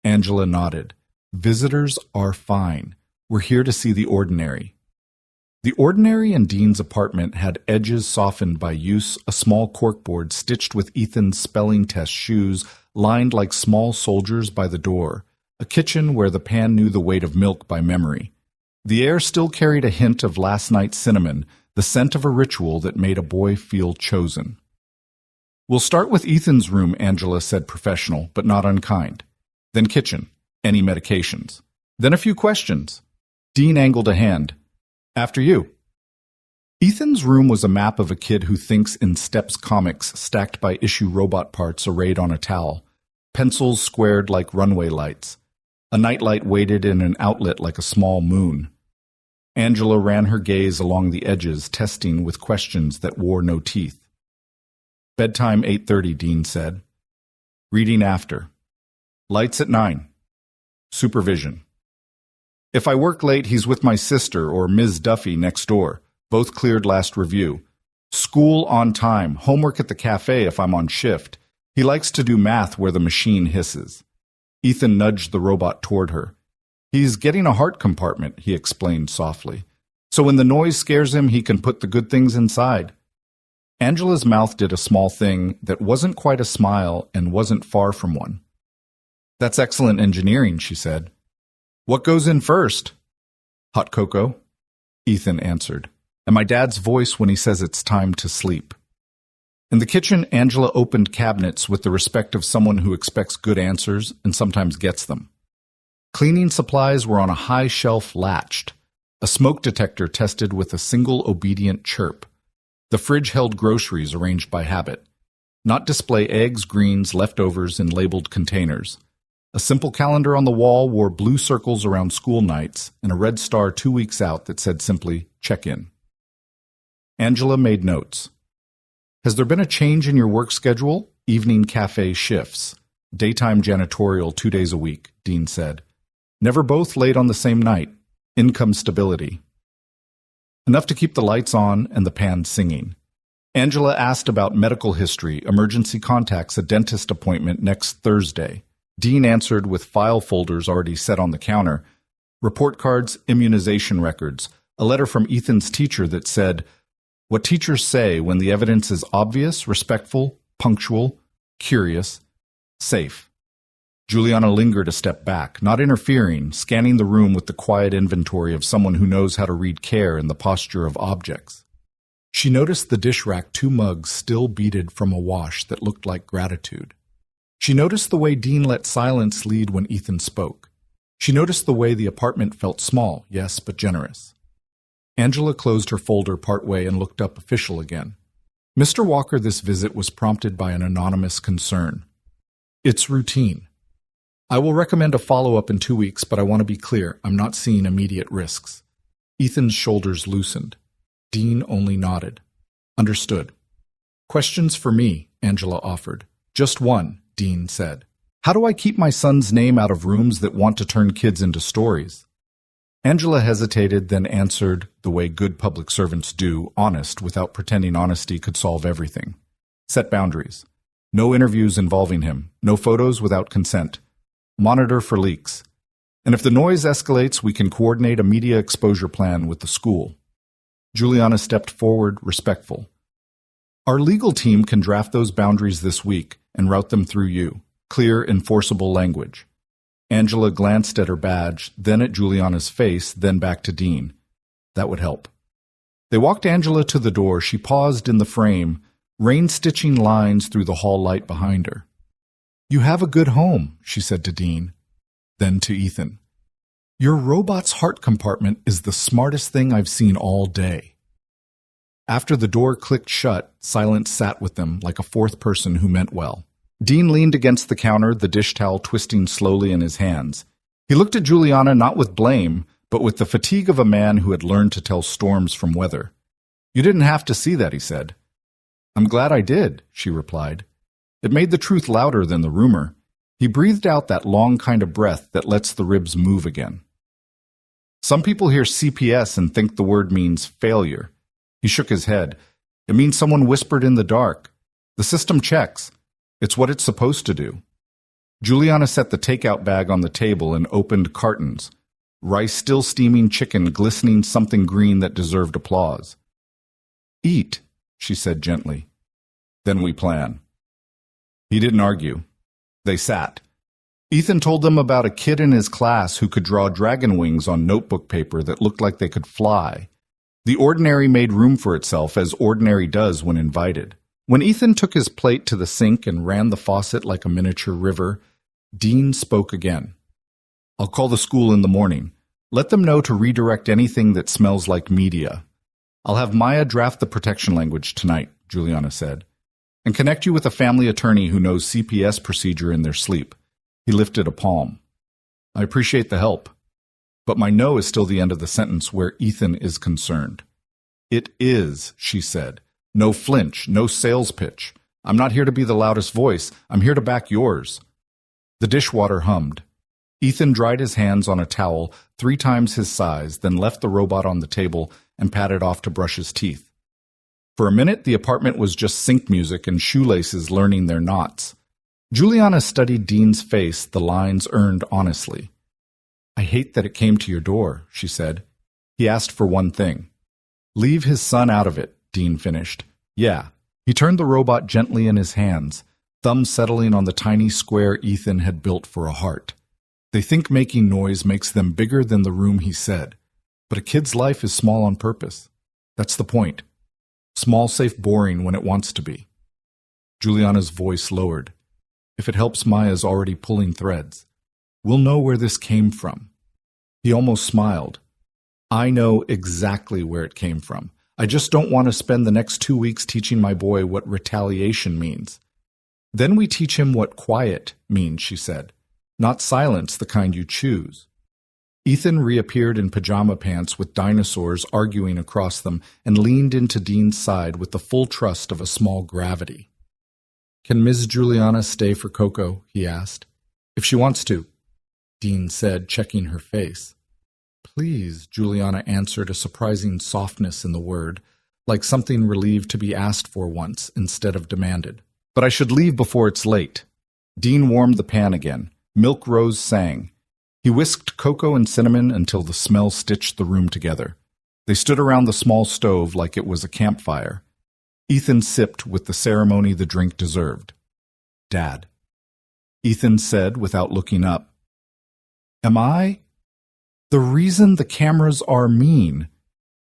Angela nodded. Visitors are fine. We're here to see the ordinary. The ordinary in Dean's apartment had edges softened by use, a small corkboard stitched with Ethan's spelling test shoes lined like small soldiers by the door, a kitchen where the pan knew the weight of milk by memory. The air still carried a hint of last night's cinnamon, the scent of a ritual that made a boy feel chosen. We'll start with Ethan's room, Angela said, professional, but not unkind. Then kitchen, any medications. Then a few questions. Dean angled a hand. After you. Ethan's room was a map of a kid who thinks in Steps comics stacked by issue robot parts arrayed on a towel, pencils squared like runway lights. A nightlight waited in an outlet like a small moon. Angela ran her gaze along the edges, testing with questions that wore no teeth. Bedtime 8:30, Dean said. Reading after. Lights at 9. Supervision. If I work late, he's with my sister or Ms. Duffy next door. Both cleared last review. School on time. Homework at the cafe if I'm on shift. He likes to do math where the machine hisses. Ethan nudged the robot toward her. He's getting a heart compartment, he explained softly. So when the noise scares him, he can put the good things inside. Angela's mouth did a small thing that wasn't quite a smile and wasn't far from one. That's excellent engineering, she said. What goes in first? Hot cocoa, Ethan answered, and my dad's voice when he says it's time to sleep. In the kitchen, Angela opened cabinets with the respect of someone who expects good answers and sometimes gets them. Cleaning supplies were on a high shelf latched. A smoke detector tested with a single obedient chirp. The fridge held groceries arranged by habit. Not display eggs, greens, leftovers in labeled containers. A simple calendar on the wall wore blue circles around school nights and a red star 2 weeks out that said simply, check in. Angela made notes. Has there been a change in your work schedule? Evening cafe shifts. Daytime janitorial 2 days a week, Dean said. Never both late on the same night. Income stability. Enough to keep the lights on and the pan singing. Angela asked about medical history, emergency contacts, a dentist appointment next Thursday. Dean answered with file folders already set on the counter, report cards, immunization records, a letter from Ethan's teacher that said, what teachers say when the evidence is obvious, respectful, punctual, curious, safe. Juliana lingered a step back, not interfering, scanning the room with the quiet inventory of someone who knows how to read care in the posture of objects. She noticed the dish rack 2 mugs still beaded from a wash that looked like gratitude. She noticed the way Dean let silence lead when Ethan spoke. She noticed the way the apartment felt small, yes, but generous. Angela closed her folder partway and looked up official again. Mr. Walker, this visit was prompted by an anonymous concern. It's routine. I will recommend a follow-up in 2 weeks, but I want to be clear, I'm not seeing immediate risks. Ethan's shoulders loosened. Dean only nodded. Understood. Questions for me, Angela offered. Just one, Dean said. How do I keep my son's name out of rooms that want to turn kids into stories? Angela hesitated, then answered, the way good public servants do, honest, without pretending honesty could solve everything. Set boundaries. No interviews involving him. No photos without consent. Monitor for leaks. And if the noise escalates, we can coordinate a media exposure plan with the school. Juliana stepped forward, respectful. Our legal team can draft those boundaries this week and route them through you. Clear, enforceable language. Angela glanced at her badge, then at Juliana's face, then back to Dean. That would help. They walked Angela to the door. She paused in the frame, rain-stitching lines through the hall light behind her. You have a good home, she said to Dean. Then to Ethan. Your robot's heart compartment is the smartest thing I've seen all day. After the door clicked shut, silence sat with them like a fourth person who meant well. Dean leaned against the counter, the dish towel twisting slowly in his hands. He looked at Juliana not with blame, but with the fatigue of a man who had learned to tell storms from weather. You didn't have to see that, he said. I'm glad I did, she replied. It made the truth louder than the rumor. He breathed out that long kind of breath that lets the ribs move again. Some people hear CPS and think the word means failure. He shook his head. It means someone whispered in the dark. The system checks. It's what it's supposed to do. Juliana set the takeout bag on the table and opened cartons. Rice still steaming, chicken glistening, something green that deserved applause. Eat, she said gently. Then we plan. He didn't argue. They sat. Ethan told them about a kid in his class who could draw dragon wings on notebook paper that looked like they could fly. The ordinary made room for itself, as ordinary does when invited. When Ethan took his plate to the sink and ran the faucet like a miniature river, Dean spoke again. I'll call the school in the morning. Let them know to redirect anything that smells like media. I'll have Maya draft the protection language tonight, Juliana said, and connect you with a family attorney who knows CPS procedure in their sleep. He lifted a palm. I appreciate the help, but my no is still the end of the sentence where Ethan is concerned. It is, she said. No flinch, no sales pitch. I'm not here to be the loudest voice. I'm here to back yours. The dishwater hummed. Ethan dried his hands on a towel 3 times his size, then left the robot on the table and padded off to brush his teeth. For a minute, the apartment was just sync music and shoelaces learning their knots. Juliana studied Dean's face, the lines earned honestly. I hate that it came to your door, she said. He asked for one thing. Leave his son out of it, Dean finished. Yeah. He turned the robot gently in his hands, thumb settling on the tiny square Ethan had built for a heart. They think making noise makes them bigger than the room, he said. But a kid's life is small on purpose. That's the point. Small, safe, boring when it wants to be. Juliana's voice lowered. If it helps, Maya's already pulling threads. We'll know where this came from. He almost smiled. I know exactly where it came from. I just don't want to spend the next 2 weeks teaching my boy what retaliation means. Then we teach him what quiet means, she said. Not silence, the kind you choose. Ethan reappeared in pajama pants with dinosaurs arguing across them and leaned into Dean's side with the full trust of a small gravity. Can Ms. Juliana stay for Coco? He asked. If she wants to, Dean said, checking her face. Please, Juliana answered, a surprising softness in the word, like something relieved to be asked for once instead of demanded. But I should leave before it's late. Dean warmed the pan again. Milk Rose sang. He whisked cocoa and cinnamon until the smell stitched the room together. They stood around the small stove like it was a campfire. Ethan sipped with the ceremony the drink deserved. Dad. Ethan said without looking up. Am I? The reason the cameras are mean.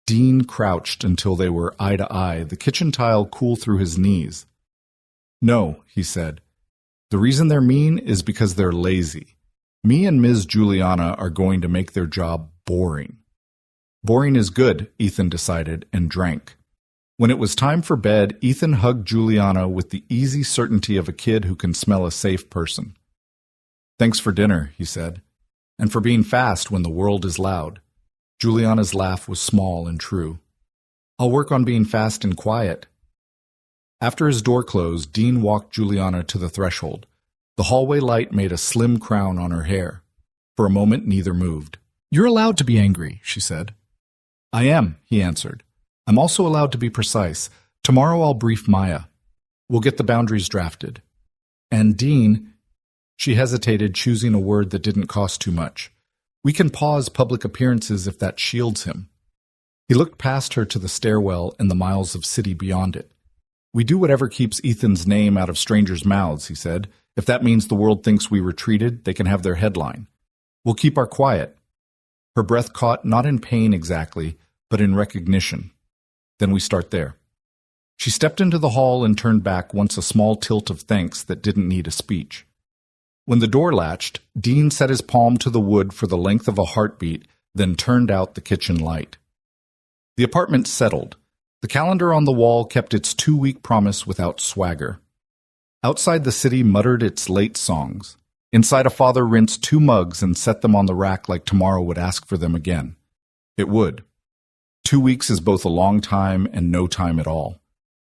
Dean crouched until they were eye to eye, the kitchen tile cool through his knees. No, he said. The reason they're mean is because they're lazy. Me and Ms. Juliana are going to make their job boring. Boring is good, Ethan decided, and drank. When it was time for bed, Ethan hugged Juliana with the easy certainty of a kid who can smell a safe person. Thanks for dinner, he said, and for being fast when the world is loud. Juliana's laugh was small and true. I'll work on being fast and quiet. After his door closed, Dean walked Juliana to the threshold. The hallway light made a slim crown on her hair. For a moment, neither moved. You're allowed to be angry, she said. I am, he answered. I'm also allowed to be precise. Tomorrow I'll brief Maya. We'll get the boundaries drafted. And Dean, she hesitated, choosing a word that didn't cost too much. We can pause public appearances if that shields him. He looked past her to the stairwell and the miles of city beyond it. We do whatever keeps Ethan's name out of strangers' mouths, he said. If that means the world thinks we retreated, they can have their headline. We'll keep our quiet. Her breath caught, not in pain exactly, but in recognition. Then we start there. She stepped into the hall and turned back, once a small tilt of thanks that didn't need a speech. When the door latched, Dean set his palm to the wood for the length of a heartbeat, then turned out the kitchen light. The apartment settled. The calendar on the wall kept its 2-week promise without swagger. Outside the city muttered its late songs. Inside, a father rinsed 2 mugs and set them on the rack like tomorrow would ask for them again. It would. 2 weeks is both a long time and no time at all.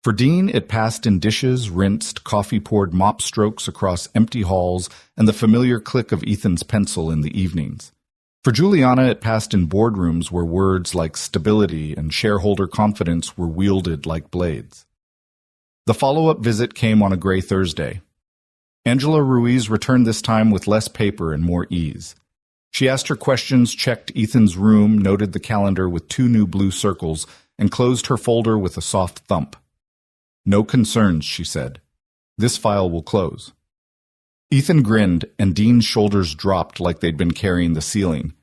For Dean, it passed in dishes, rinsed, coffee-poured mop strokes across empty halls, and the familiar click of Ethan's pencil in the evenings. For Juliana, it passed in boardrooms where words like stability and shareholder confidence were wielded like blades. The follow-up visit came on a gray Thursday. Angela Ruiz returned this time with less paper and more ease. She asked her questions, checked Ethan's room, noted the calendar with 2 new blue circles, and closed her folder with a soft thump. No concerns, she said. This file will close. Ethan grinned, and Dean's shoulders dropped like they'd been carrying the ceiling.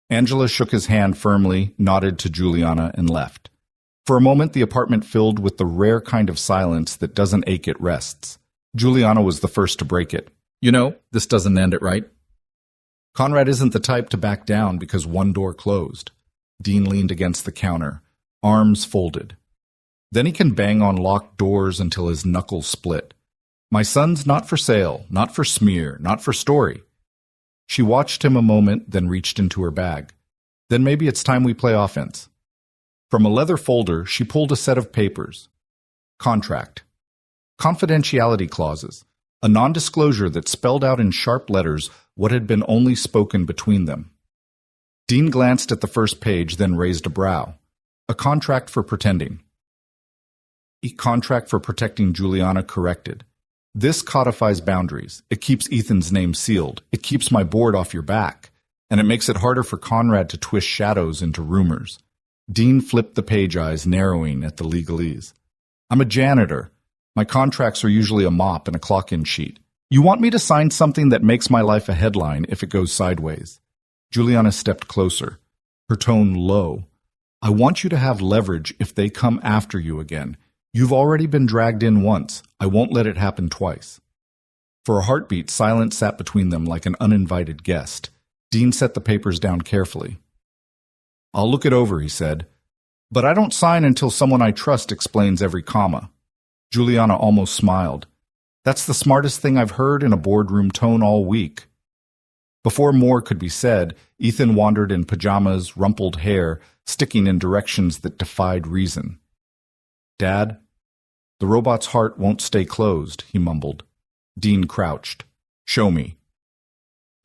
Angela shook his hand firmly, nodded to Juliana, and left. For a moment, the apartment filled with the rare kind of silence that doesn't ache, it rests. Juliana was the first to break it. You know, this doesn't end it right. Conrad isn't the type to back down because one door closed. Dean leaned against the counter, arms folded. Then he can bang on locked doors until his knuckles split. My son's not for sale, not for smear, not for story. She watched him a moment, then reached into her bag. Then maybe it's time we play offense. From a leather folder, she pulled a set of papers. Contract. Confidentiality clauses. A non-disclosure that spelled out in sharp letters what had been only spoken between them. Dean glanced at the first page, then raised a brow. A contract for pretending. A contract for protecting, Juliana corrected. This codifies boundaries. It keeps Ethan's name sealed. It keeps my board off your back. And it makes it harder for Conrad to twist shadows into rumors. Dean flipped the page eyes, narrowing at the legalese. I'm a janitor. My contracts are usually a mop and a clock-in sheet. You want me to sign something that makes my life a headline if it goes sideways. Juliana stepped closer, her tone low. I want you to have leverage if they come after you again. You've already been dragged in once. I won't let it happen twice. For a heartbeat, silence sat between them like an uninvited guest. Dean set the papers down carefully. I'll look it over, he said. But I don't sign until someone I trust explains every comma. Juliana almost smiled. That's the smartest thing I've heard in a boardroom tone all week. Before more could be said, Ethan wandered in pajamas, rumpled hair, sticking in directions that defied reason. Dad, the robot's heart won't stay closed, he mumbled. Dean crouched. Show me.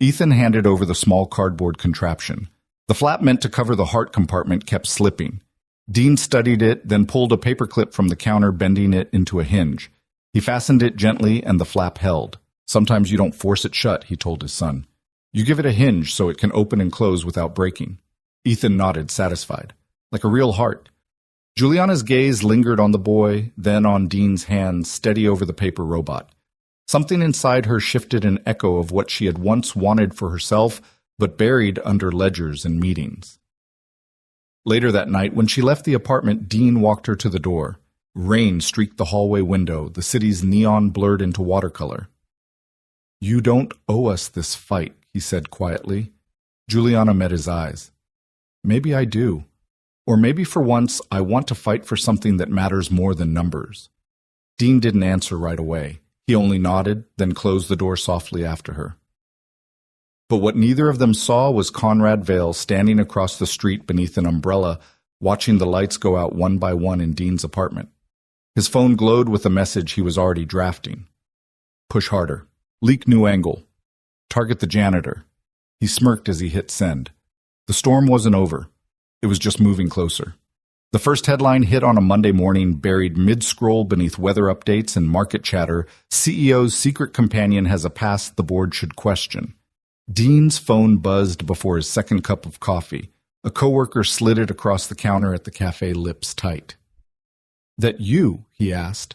Ethan handed over the small cardboard contraption. The flap meant to cover the heart compartment kept slipping. Dean studied it, then pulled a paperclip from the counter, bending it into a hinge. He fastened it gently, and the flap held. Sometimes you don't force it shut, he told his son. You give it a hinge so it can open and close without breaking. Ethan nodded, satisfied. Like a real heart. Juliana's gaze lingered on the boy, then on Dean's hand, steady over the paper robot. Something inside her shifted an echo of what she had once wanted for herself, but buried under ledgers and meetings. Later that night, when she left the apartment, Dean walked her to the door. Rain streaked the hallway window, the city's neon blurred into watercolor. "You don't owe us this fight," he said quietly. Juliana met his eyes. "Maybe I do. Or maybe for once I want to fight for something that matters more than numbers." Dean didn't answer right away. He only nodded, then closed the door softly after her. But what neither of them saw was Conrad Vale standing across the street beneath an umbrella, watching the lights go out one by one in Dean's apartment. His phone glowed with a message he was already drafting. "Push harder. Leak new angle. Target the janitor." He smirked as he hit send. The storm wasn't over. It was just moving closer. The first headline hit on a Monday morning, buried mid-scroll beneath weather updates and market chatter. "CEO's secret companion has a past the board should question." Dean's phone buzzed before his second cup of coffee. A coworker slid it across the counter at the cafe, lips tight. "That you?" he asked.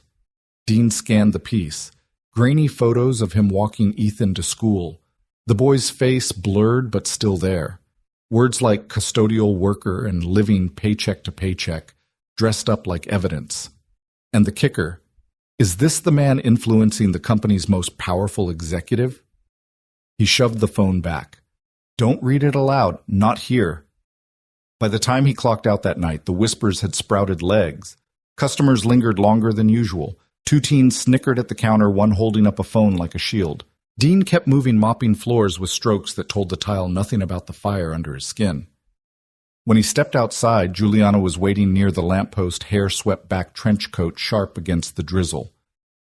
Dean scanned the piece. Grainy photos of him walking Ethan to school. The boy's face blurred but still there. Words like custodial worker and living paycheck to paycheck, dressed up like evidence. And the kicker, is this the man influencing the company's most powerful executive? He shoved the phone back. "Don't read it aloud, not here." By the time he clocked out that night, the whispers had sprouted legs. Customers lingered longer than usual. Two teens snickered at the counter, one holding up a phone like a shield. Dean kept moving, mopping floors with strokes that told the tile nothing about the fire under his skin. When he stepped outside, Juliana was waiting near the lamppost, hair swept back, trench coat sharp against the drizzle.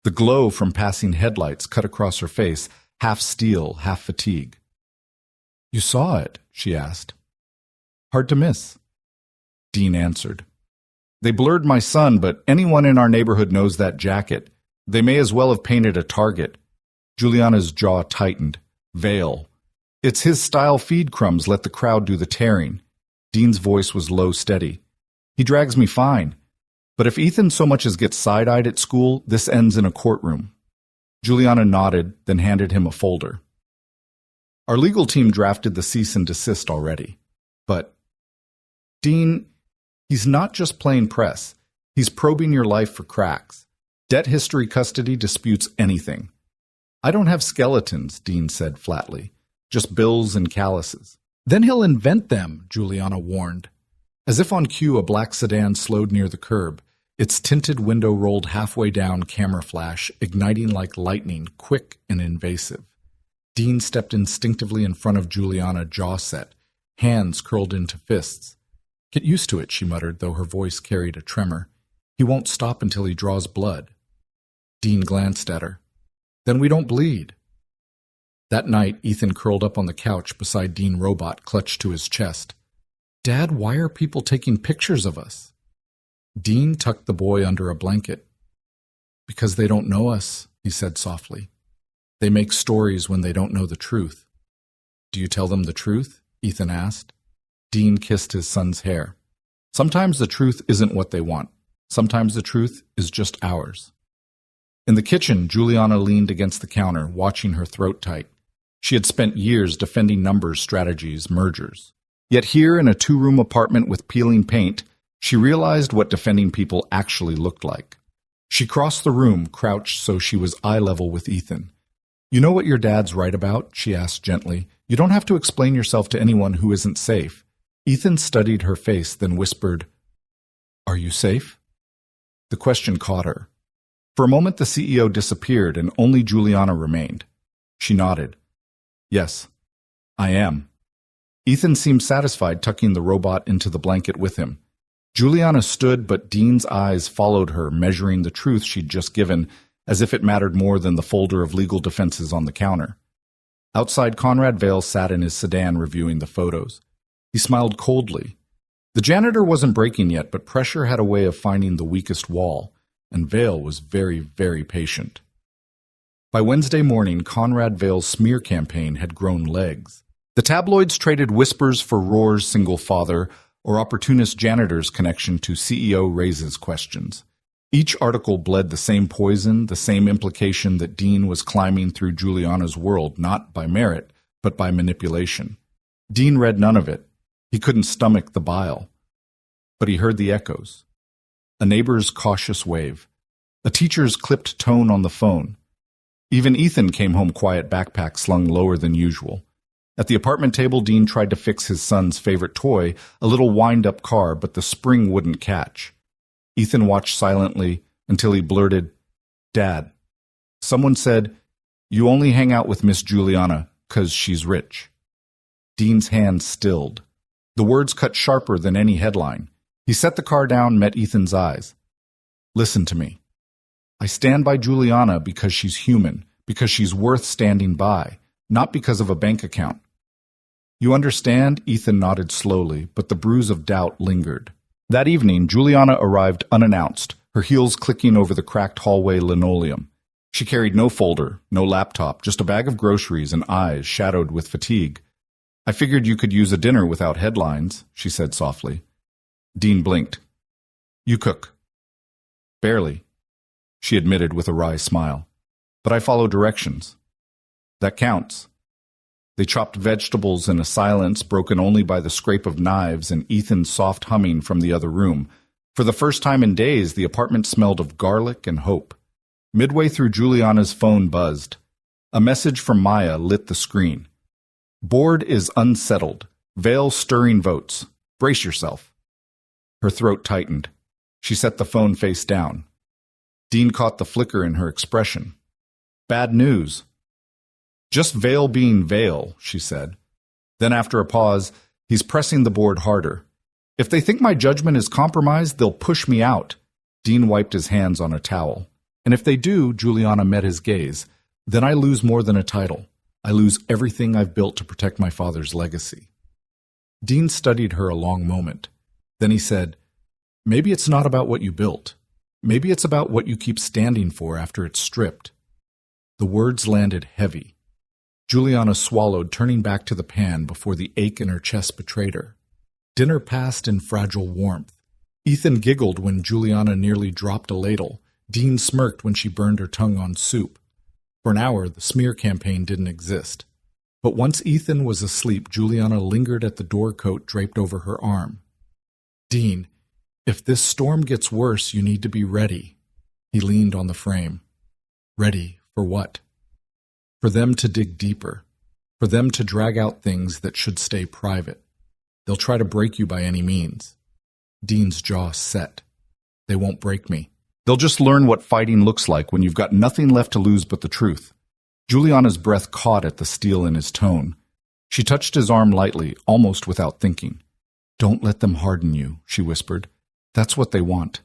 The glow from passing headlights cut across her face, half steel, half fatigue. "You saw it?" she asked. "Hard to miss." Dean answered. "They blurred my son, but anyone in our neighborhood knows that jacket. They may as well have painted a target." Juliana's jaw tightened. Vale. "It's his style feed crumbs, let the crowd do the tearing." Dean's voice was low, steady. "He drags me fine. But if Ethan so much as gets side-eyed at school, this ends in a courtroom." Juliana nodded, then handed him a folder. "Our legal team drafted the cease and desist already. But, Dean, he's not just playing press. He's probing your life for cracks. Debt history custody disputes anything." "I don't have skeletons," Dean said flatly. "Just bills and calluses." "Then he'll invent them," Juliana warned. As if on cue, a black sedan slowed near the curb. Its tinted window rolled halfway down, camera flash, igniting like lightning, quick and invasive. Dean stepped instinctively in front of Juliana, jaw set, hands curled into fists. "Get used to it," she muttered, though her voice carried a tremor. "He won't stop until he draws blood." Dean glanced at her. "Then we don't bleed." That night, Ethan curled up on the couch beside Dean Robot, clutched to his chest. "Dad, why are people taking pictures of us?" Dean tucked the boy under a blanket. "Because they don't know us," he said softly. "They make stories when they don't know the truth." "Do you tell them the truth?" Ethan asked. Dean kissed his son's hair. "Sometimes the truth isn't what they want. Sometimes the truth is just ours." In the kitchen, Juliana leaned against the counter, watching her throat tight. She had spent years defending numbers, strategies, mergers. Yet here, in a two-room apartment with peeling paint, she realized what defending people actually looked like. She crossed the room, crouched so she was eye level with Ethan. "You know what your dad's right about?" she asked gently. "You don't have to explain yourself to anyone who isn't safe." Ethan studied her face, then whispered, "Are you safe?" The question caught her. For a moment, the CEO disappeared, and only Juliana remained. She nodded. "Yes, I am." Ethan seemed satisfied, tucking the robot into the blanket with him. Juliana stood, but Dean's eyes followed her, measuring the truth she'd just given, as if it mattered more than the folder of legal defenses on the counter. Outside, Conrad Vale sat in his sedan reviewing the photos. He smiled coldly. The janitor wasn't breaking yet, but pressure had a way of finding the weakest wall, and Vale was very, very patient. By Wednesday morning, Conrad Vale's smear campaign had grown legs. The tabloids traded whispers for Rohr's single father or opportunist janitor's connection to CEO raises questions. Each article bled the same poison, the same implication that Dean was climbing through Juliana's world, not by merit, but by manipulation. Dean read none of it. He couldn't stomach the bile. But he heard the echoes. A neighbor's cautious wave. A teacher's clipped tone on the phone. Even Ethan came home quiet, backpack slung lower than usual. At the apartment table, Dean tried to fix his son's favorite toy, a little wind-up car, but the spring wouldn't catch. Ethan watched silently until he blurted, "Dad, someone said, you only hang out with Miss Juliana 'cause she's rich." Dean's hand stilled. The words cut sharper than any headline. He set the car down, met Ethan's eyes. "Listen to me. I stand by Juliana because she's human, because she's worth standing by, not because of a bank account." "You understand?" Ethan nodded slowly, but the bruise of doubt lingered. That evening, Juliana arrived unannounced, her heels clicking over the cracked hallway linoleum. She carried no folder, no laptop, just a bag of groceries and eyes shadowed with fatigue. "I figured you could use a dinner without headlines," she said softly. Dean blinked. "You cook." "Barely," she admitted with a wry smile. "But I follow directions." "That counts." They chopped vegetables in a silence broken only by the scrape of knives and Ethan's soft humming from the other room. For the first time in days, the apartment smelled of garlic and hope. Midway through, Juliana's phone buzzed. A message from Maya lit the screen. "Board is unsettled. Vale stirring votes. Brace yourself." Her throat tightened. She set the phone face down. Dean caught the flicker in her expression. "Bad news." "Just Vale being Vale," she said. Then after a pause, "He's pressing the board harder. If they think my judgment is compromised, they'll push me out." Dean wiped his hands on a towel. "And if they do," Juliana met his gaze, "then I lose more than a title. I lose everything I've built to protect my father's legacy." Dean studied her a long moment. Then he said, "Maybe it's not about what you built. Maybe it's about what you keep standing for after it's stripped." The words landed heavy. Juliana swallowed, turning back to the pan before the ache in her chest betrayed her. Dinner passed in fragile warmth. Ethan giggled when Juliana nearly dropped a ladle. Dean smirked when she burned her tongue on soup. For an hour, the smear campaign didn't exist. But once Ethan was asleep, Juliana lingered at the door coat draped over her arm. "Dean, if this storm gets worse, you need to be ready." He leaned on the frame. "Ready for what?" "For them to dig deeper. For them to drag out things that should stay private. They'll try to break you by any means." Dean's jaw set. "They won't break me. They'll just learn what fighting looks like when you've got nothing left to lose but the truth." Juliana's breath caught at the steel in his tone. She touched his arm lightly, almost without thinking. "Don't let them harden you," she whispered. "That's what they want."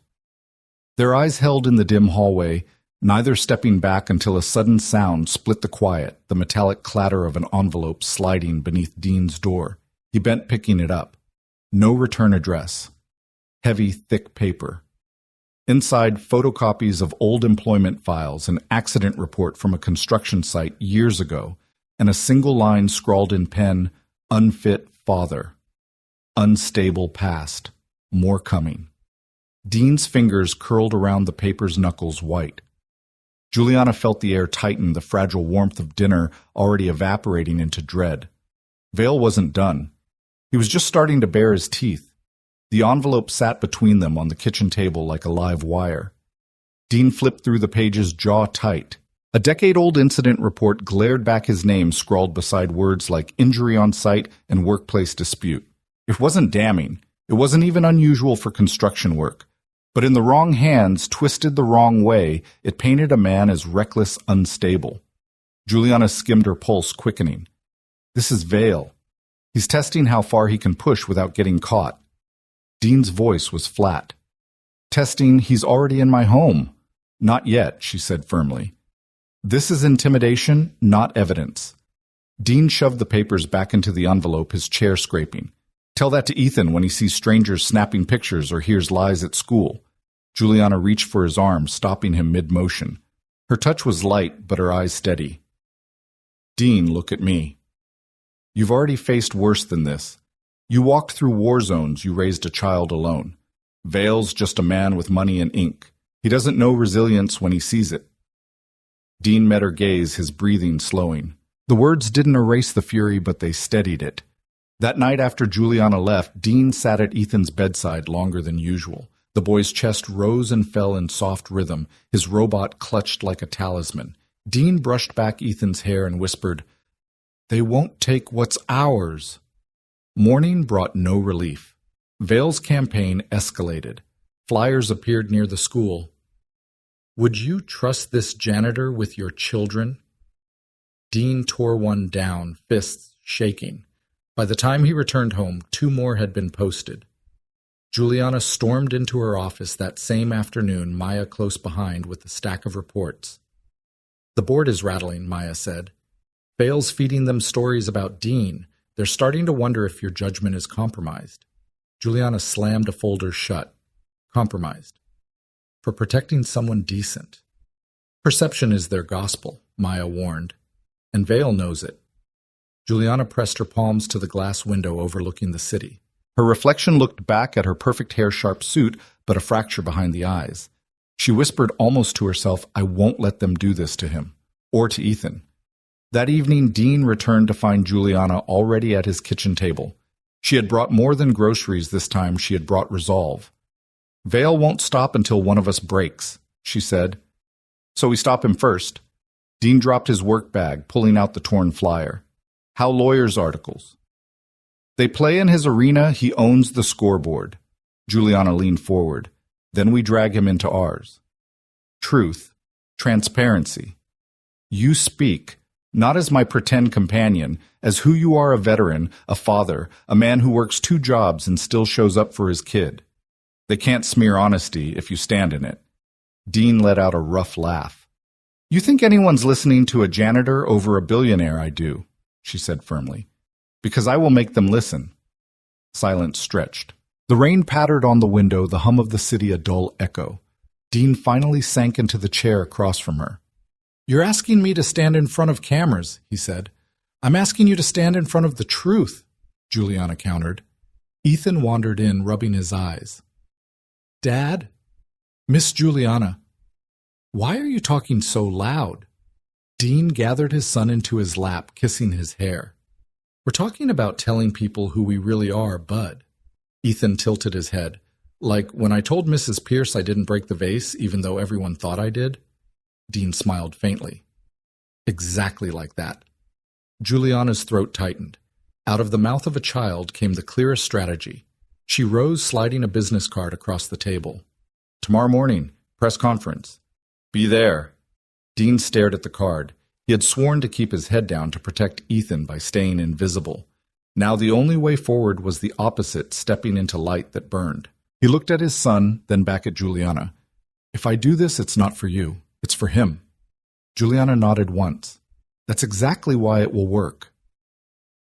Their eyes held in the dim hallway, neither stepping back until a sudden sound split the quiet, the metallic clatter of an envelope sliding beneath Dean's door. He bent, picking it up. No return address. Heavy, thick paper. Inside, photocopies of old employment files, an accident report from a construction site years ago, and a single line scrawled in pen, "Unfit father. Unstable past. More coming." Dean's fingers curled around the paper's knuckles white. Juliana felt the air tighten, the fragile warmth of dinner already evaporating into dread. Vale wasn't done. He was just starting to bare his teeth. The envelope sat between them on the kitchen table like a live wire. Dean flipped through the pages, jaw tight. A decade-old incident report glared back his name scrawled beside words like injury on site and workplace dispute. It wasn't damning. It wasn't even unusual for construction work. But in the wrong hands, twisted the wrong way, it painted a man as reckless, unstable. Juliana skimmed her pulse, quickening. This is Vale. He's testing how far he can push without getting caught. Dean's voice was flat. Testing, he's already in my home. Not yet, she said firmly. This is intimidation, not evidence. Dean shoved the papers back into the envelope, his chair scraping. Tell that to Ethan when he sees strangers snapping pictures or hears lies at school. Juliana reached for his arm, stopping him mid-motion. Her touch was light, but her eyes steady. Dean, look at me. You've already faced worse than this. You walked through war zones, you raised a child alone. Vale's just a man with money and ink. He doesn't know resilience when he sees it. Dean met her gaze, his breathing slowing. The words didn't erase the fury, but they steadied it. That night after Juliana left, Dean sat at Ethan's bedside longer than usual. The boy's chest rose and fell in soft rhythm, his robot clutched like a talisman. Dean brushed back Ethan's hair and whispered, "They won't take what's ours." Morning brought no relief. Vale's campaign escalated. Flyers appeared near the school. "Would you trust this janitor with your children?" Dean tore one down, fists shaking. By the time he returned home, 2 more had been posted. Juliana stormed into her office that same afternoon, Maya close behind with a stack of reports. "The board is rattling," Maya said. "Vale's feeding them stories about Dean. They're starting to wonder if your judgment is compromised." Juliana slammed a folder shut. Compromised. For protecting someone decent. Perception is their gospel, Maya warned. And Vale knows it. Juliana pressed her palms to the glass window overlooking the city. Her reflection looked back at her perfect hair-sharp suit, but a fracture behind the eyes. She whispered almost to herself, "I won't let them do this to him." Or to Ethan. That evening, Dean returned to find Juliana already at his kitchen table. She had brought more than groceries this time. She had brought resolve. "Vale won't stop until one of us breaks," she said. "So we stop him first." Dean dropped his work bag, pulling out the torn flyer. "How lawyers' articles?" "They play in his arena. He owns the scoreboard." Juliana leaned forward. "Then we drag him into ours." Truth. Transparency. You speak, not as my pretend companion, as who you are, a veteran, a father, a man who works 2 jobs and still shows up for his kid. They can't smear honesty if you stand in it. Dean let out a rough laugh. "You think anyone's listening to a janitor over a billionaire? I do," she said firmly. "Because I will make them listen." Silence stretched. The rain pattered on the window, the hum of the city a dull echo. Dean finally sank into the chair across from her. "You're asking me to stand in front of cameras," he said. "I'm asking you to stand in front of the truth," Juliana countered. Ethan wandered in, rubbing his eyes. "Dad? Miss Juliana, why are you talking so loud?" Dean gathered his son into his lap, kissing his hair. "We're talking about telling people who we really are, Bud." Ethan tilted his head. "Like when I told Mrs. Pierce I didn't break the vase, even though everyone thought I did?" Dean smiled faintly. "Exactly like that." Juliana's throat tightened. Out of the mouth of a child came the clearest strategy. She rose, sliding a business card across the table. "Tomorrow morning, press conference. Be there." Dean stared at the card. He had sworn to keep his head down to protect Ethan by staying invisible. Now the only way forward was the opposite, stepping into light that burned. He looked at his son, then back at Juliana. "If I do this, it's not for you. It's for him." Juliana nodded once. "That's exactly why it will work."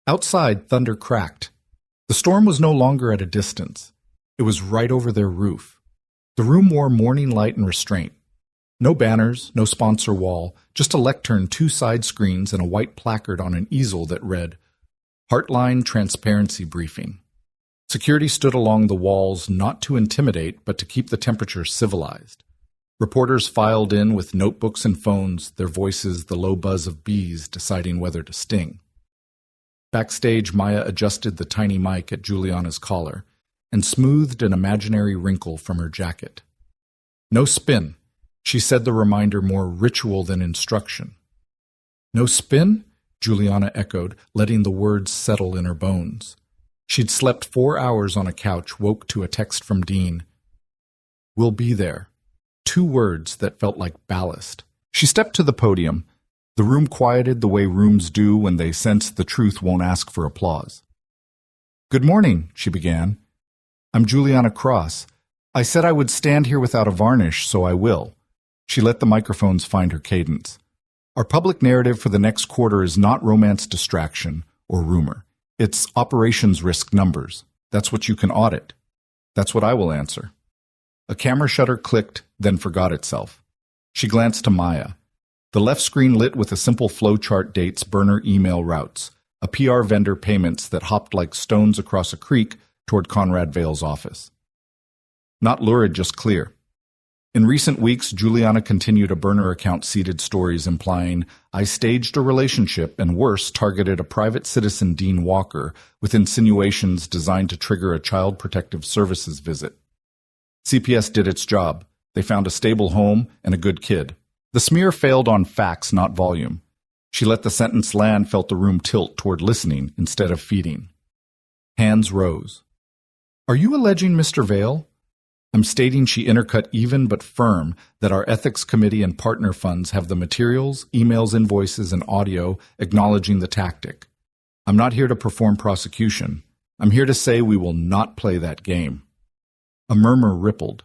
Outside, thunder cracked. The storm was no longer at a distance. It was right over their roof. The room wore morning light and restraint. No banners, no sponsor wall, just a lectern, 2 side screens, and a white placard on an easel that read, "Heartline Transparency Briefing." Security stood along the walls, not to intimidate, but to keep the temperature civilized. Reporters filed in with notebooks and phones, their voices the low buzz of bees deciding whether to sting. Backstage, Maya adjusted the tiny mic at Juliana's collar and smoothed an imaginary wrinkle from her jacket. "No spin," she said, the reminder more ritual than instruction. "No spin?" Juliana echoed, letting the words settle in her bones. She'd slept 4 hours on a couch, woke to a text from Dean. "We'll be there." 2 words that felt like ballast. She stepped to the podium. The room quieted the way rooms do when they sense the truth won't ask for applause. "Good morning," she began. "I'm Juliana Cross. I said I would stand here without a varnish, so I will." She let the microphones find her cadence. "Our public narrative for the next quarter is not romance distraction or rumor. It's operations risk numbers. That's what you can audit. That's what I will answer." A camera shutter clicked, then forgot itself. She glanced to Maya. The left screen lit with a simple flowchart: dates, burner email routes, a PR vendor payments that hopped like stones across a creek toward Conrad Vale's office. Not lurid, just clear. In recent weeks, Juliana continued a burner account seeded stories implying, I staged a relationship and worse, targeted a private citizen, Dean Walker, with insinuations designed to trigger a Child Protective Services visit. CPS did its job. They found a stable home and a good kid. The smear failed on facts, not volume. She let the sentence land, felt the room tilt toward listening instead of feeding. Hands rose. Are you alleging Mr. Vale? I'm stating, she intercut even but firm, that our ethics committee and partner funds have the materials, emails, invoices, and audio acknowledging the tactic. I'm not here to perform prosecution. I'm here to say we will not play that game. A murmur rippled.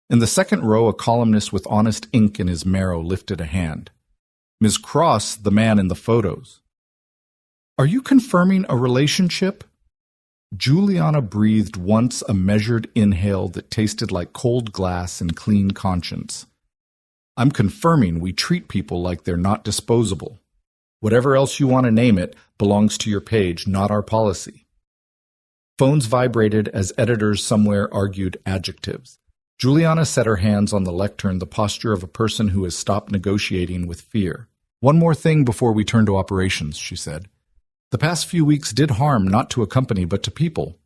In the second row, a columnist with honest ink in his marrow lifted a hand. Ms. Cross, the man in the photos. Are you confirming a relationship? Juliana breathed once a measured inhale that tasted like cold glass and clean conscience. I'm confirming we treat people like they're not disposable. Whatever else you want to name it belongs to your page, not our policy. Phones vibrated as editors somewhere argued adjectives. Juliana set her hands on the lectern, the posture of a person who has stopped negotiating with fear. One more thing before we turn to operations, she said. The past few weeks did harm not to a company but to people.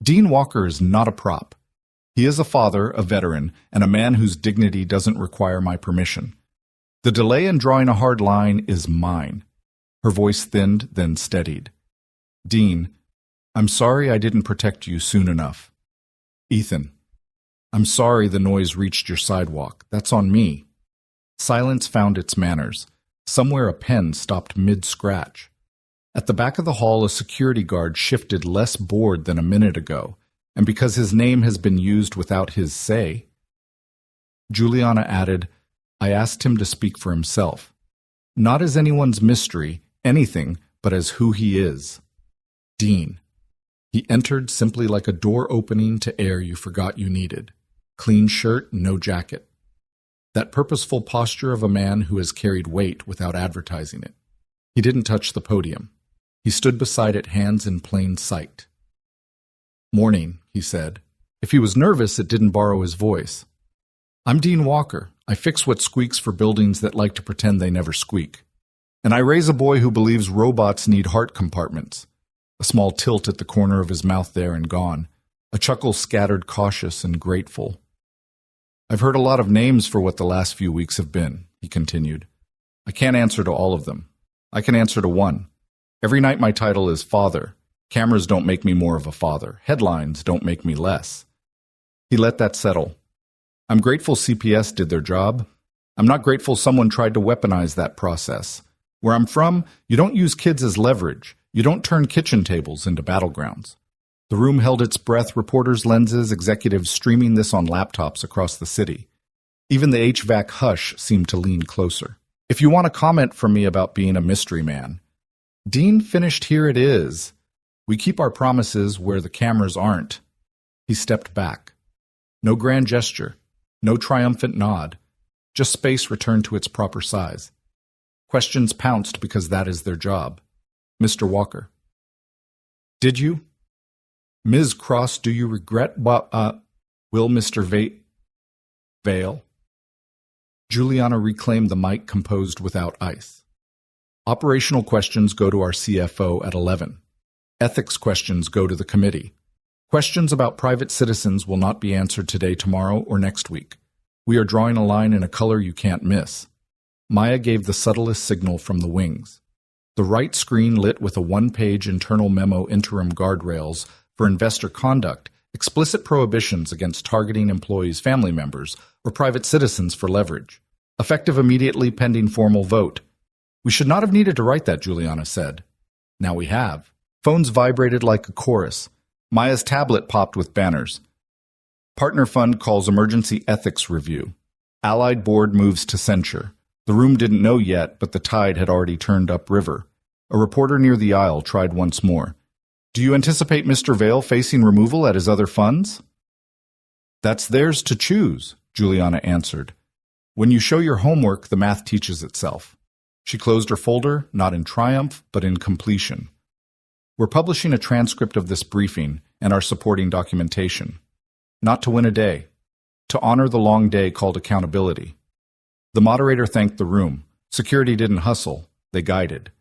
Dean Walker is not a prop. He is a father, a veteran, and a man whose dignity doesn't require my permission. The delay in drawing a hard line is mine. Her voice thinned, then steadied. Dean, I'm sorry I didn't protect you soon enough. Ethan, I'm sorry the noise reached your sidewalk. That's on me. Silence found its manners. Somewhere a pen stopped mid-scratch. At the back of the hall, a security guard shifted, less bored than a minute ago, and because his name has been used without his say. Juliana added, I asked him to speak for himself. Not as anyone's mystery, anything, but as who he is. Dean. He entered simply like a door opening to air you forgot you needed. Clean shirt, no jacket. That purposeful posture of a man who has carried weight without advertising it. He didn't touch the podium. He stood beside it, hands in plain sight. Morning, he said. If he was nervous, it didn't borrow his voice. I'm Dean Walker. I fix what squeaks for buildings that like to pretend they never squeak. And I raise a boy who believes robots need heart compartments. A small tilt at the corner of his mouth there and gone. A chuckle scattered, cautious and grateful. I've heard a lot of names for what the last few weeks have been, he continued. I can't answer to all of them. I can answer to one. Every night my title is father. Cameras don't make me more of a father. Headlines don't make me less. He let that settle. I'm grateful CPS did their job. I'm not grateful someone tried to weaponize that process. Where I'm from, you don't use kids as leverage. You don't turn kitchen tables into battlegrounds. The room held its breath, reporters' lenses, executives streaming this on laptops across the city. Even the HVAC hush seemed to lean closer. If you want to comment from me about being a mystery man, Dean finished, here it is. We keep our promises where the cameras aren't. He stepped back. No grand gesture, no triumphant nod, just space returned to its proper size. Questions pounced because that is their job. Mr. Walker. Did you? Ms. Cross, do you regret will Mr. Vale? Juliana reclaimed the mic, composed without ice. Operational questions go to our CFO at 11. Ethics questions go to the committee. Questions about private citizens will not be answered today, tomorrow, or next week. We are drawing a line in a color you can't miss. Maya gave the subtlest signal from the wings. The right screen lit with a one-page internal memo, interim guardrails for investor conduct, explicit prohibitions against targeting employees' family members or private citizens for leverage. Effective immediately, pending formal vote. We should not have needed to write that, Juliana said. Now we have. Phones vibrated like a chorus. Maya's tablet popped with banners. Partner Fund calls emergency ethics review. Allied board moves to censure. The room didn't know yet, but the tide had already turned upriver. A reporter near the aisle tried once more. Do you anticipate Mr. Vale facing removal at his other funds? That's theirs to choose, Juliana answered. When you show your homework, the math teaches itself. She closed her folder, not in triumph, but in completion. We're publishing a transcript of this briefing and our supporting documentation. Not to win a day, To honor the long day called accountability. The moderator thanked the room. Security didn't hustle, they guided.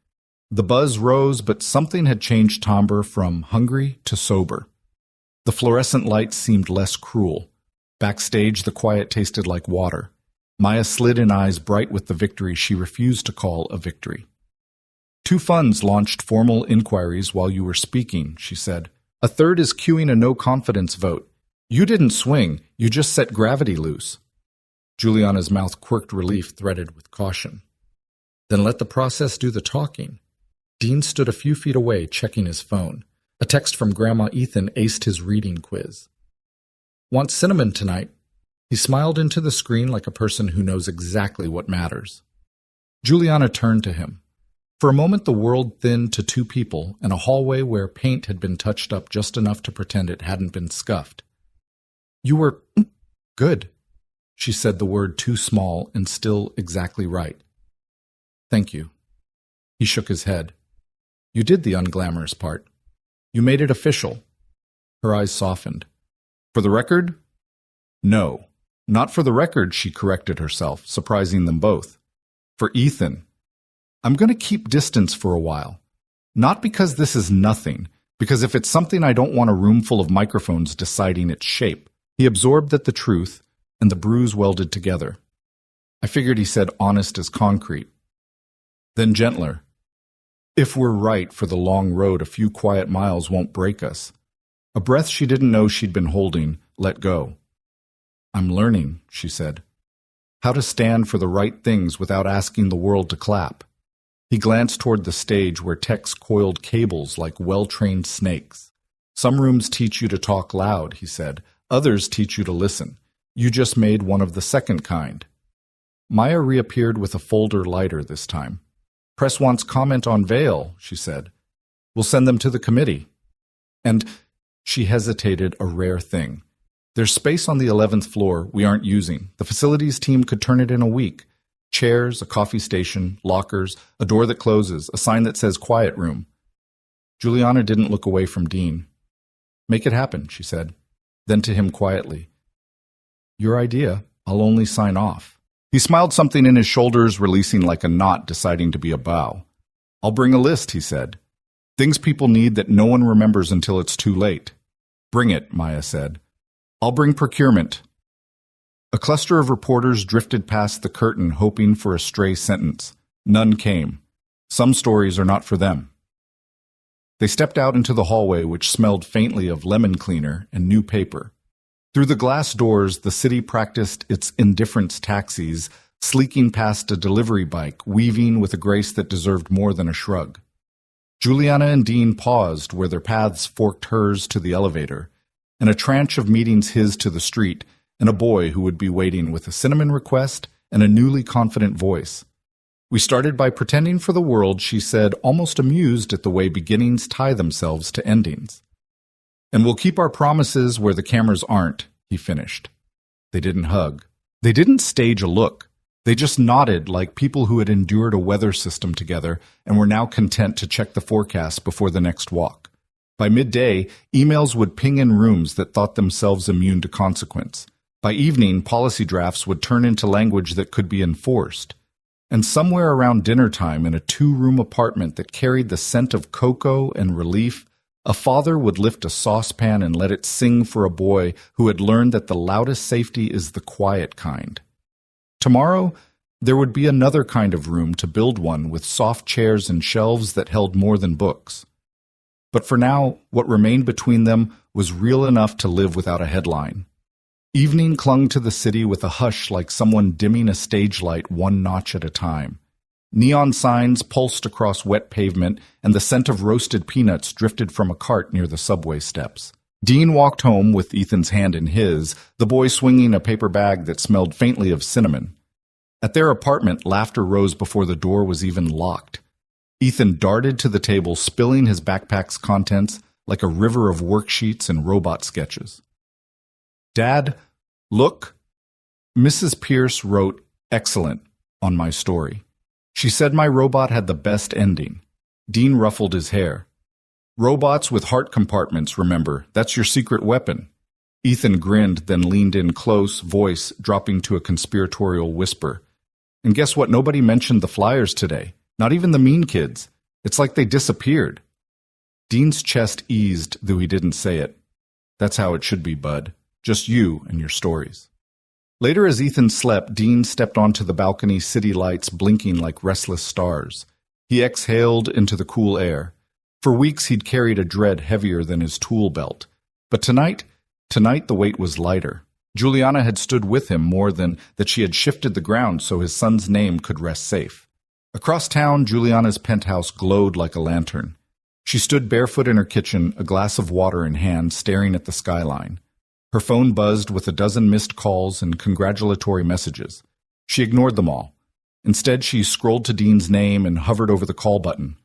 The buzz rose, but something had changed timbre from hungry to sober. The fluorescent lights seemed less cruel. Backstage, the quiet tasted like water. Maya slid in eyes bright with the victory she refused to call a victory. 2 funds launched formal inquiries while you were speaking, she said. A third is queuing a no-confidence vote. You didn't swing, you just set gravity loose. Juliana's mouth quirked relief threaded with caution. Then let the process do the talking. Dean stood a few feet away, checking his phone. A text from Grandma Ethan aced his reading quiz. Want cinnamon tonight? He smiled into the screen like a person who knows exactly what matters. Juliana turned to him. For a moment the world thinned to 2 people in a hallway where paint had been touched up just enough to pretend it hadn't been scuffed. You were good, she said, the word too small and still exactly right. Thank you. He shook his head. You did the unglamorous part. You made it official. Her eyes softened. For the record? No. Not for the record, she corrected herself, surprising them both. For Ethan. I'm going to keep distance for a while. Not because this is nothing, because if it's something I don't want a room full of microphones deciding its shape. He absorbed at the truth, and the bruise welded together. I figured he said honest as concrete. Then gentler. If we're right for the long road, a few quiet miles won't break us. A breath she didn't know she'd been holding let go. I'm learning, she said. How to stand for the right things without asking the world to clap. He glanced toward the stage where techs coiled cables like well-trained snakes. Some rooms teach you to talk loud, he said. Others teach you to listen. You just made one of the second kind. Maya reappeared with a folder lighter this time. Press wants comment on Vale, she said. We'll send them to the committee. And she hesitated, a rare thing. There's space on the 11th floor we aren't using. The facilities team could turn it in a week. Chairs, a coffee station, lockers, a door that closes, a sign that says quiet room. Juliana didn't look away from Dean. Make it happen, she said. Then to him quietly. Your idea. I'll only sign off. He smiled, something in his shoulders releasing like a knot deciding to be a bow. I'll bring a list, he said. Things people need that no one remembers until it's too late. Bring it, Maya said. I'll bring procurement. A cluster of reporters drifted past the curtain hoping for a stray sentence. None came. Some stories are not for them. They stepped out into the hallway, which smelled faintly of lemon cleaner and new paper. Through the glass doors, the city practiced its indifference taxis, sleeking past a delivery bike, weaving with a grace that deserved more than a shrug. Juliana and Dean paused where their paths forked hers to the elevator, and a tranche of meetings his to the street, and a boy who would be waiting with a cinnamon request and a newly confident voice. We started by pretending for the world, she said, almost amused at the way beginnings tie themselves to endings. And we'll keep our promises where the cameras aren't, he finished. They didn't hug. They didn't stage a look. They just nodded like people who had endured a weather system together and were now content to check the forecast before the next walk. By midday, emails would ping in rooms that thought themselves immune to consequence. By evening, policy drafts would turn into language that could be enforced. And somewhere around dinner time, in a 2-room apartment that carried the scent of cocoa and relief, a father would lift a saucepan and let it sing for a boy who had learned that the loudest safety is the quiet kind. Tomorrow, there would be another kind of room to build one with soft chairs and shelves that held more than books. But for now, what remained between them was real enough to live without a headline. Evening clung to the city with a hush like someone dimming a stage light one notch at a time. Neon signs pulsed across wet pavement, and the scent of roasted peanuts drifted from a cart near the subway steps. Dean walked home with Ethan's hand in his, the boy swinging a paper bag that smelled faintly of cinnamon. At their apartment, laughter rose before the door was even locked. Ethan darted to the table, spilling his backpack's contents like a river of worksheets and robot sketches. Dad, look. Mrs. Pierce wrote, excellent, on my story. She said my robot had the best ending. Dean ruffled his hair. Robots with heart compartments, remember, that's your secret weapon. Ethan grinned, then leaned in close, voice dropping to a conspiratorial whisper. And guess what? Nobody mentioned the flyers today. Not even the mean kids. It's like they disappeared. Dean's chest eased, though he didn't say it. That's how it should be, bud. Just you and your stories. Later, as Ethan slept, Dean stepped onto the balcony, city lights blinking like restless stars. He exhaled into the cool air. For weeks, he'd carried a dread heavier than his tool belt. But tonight the weight was lighter. Juliana had stood with him more than that she had shifted the ground so his son's name could rest safe. Across town, Juliana's penthouse glowed like a lantern. She stood barefoot in her kitchen, a glass of water in hand, staring at the skyline. Her phone buzzed with a dozen missed calls and congratulatory messages. She ignored them all. Instead, she scrolled to Dean's name and hovered over the call button.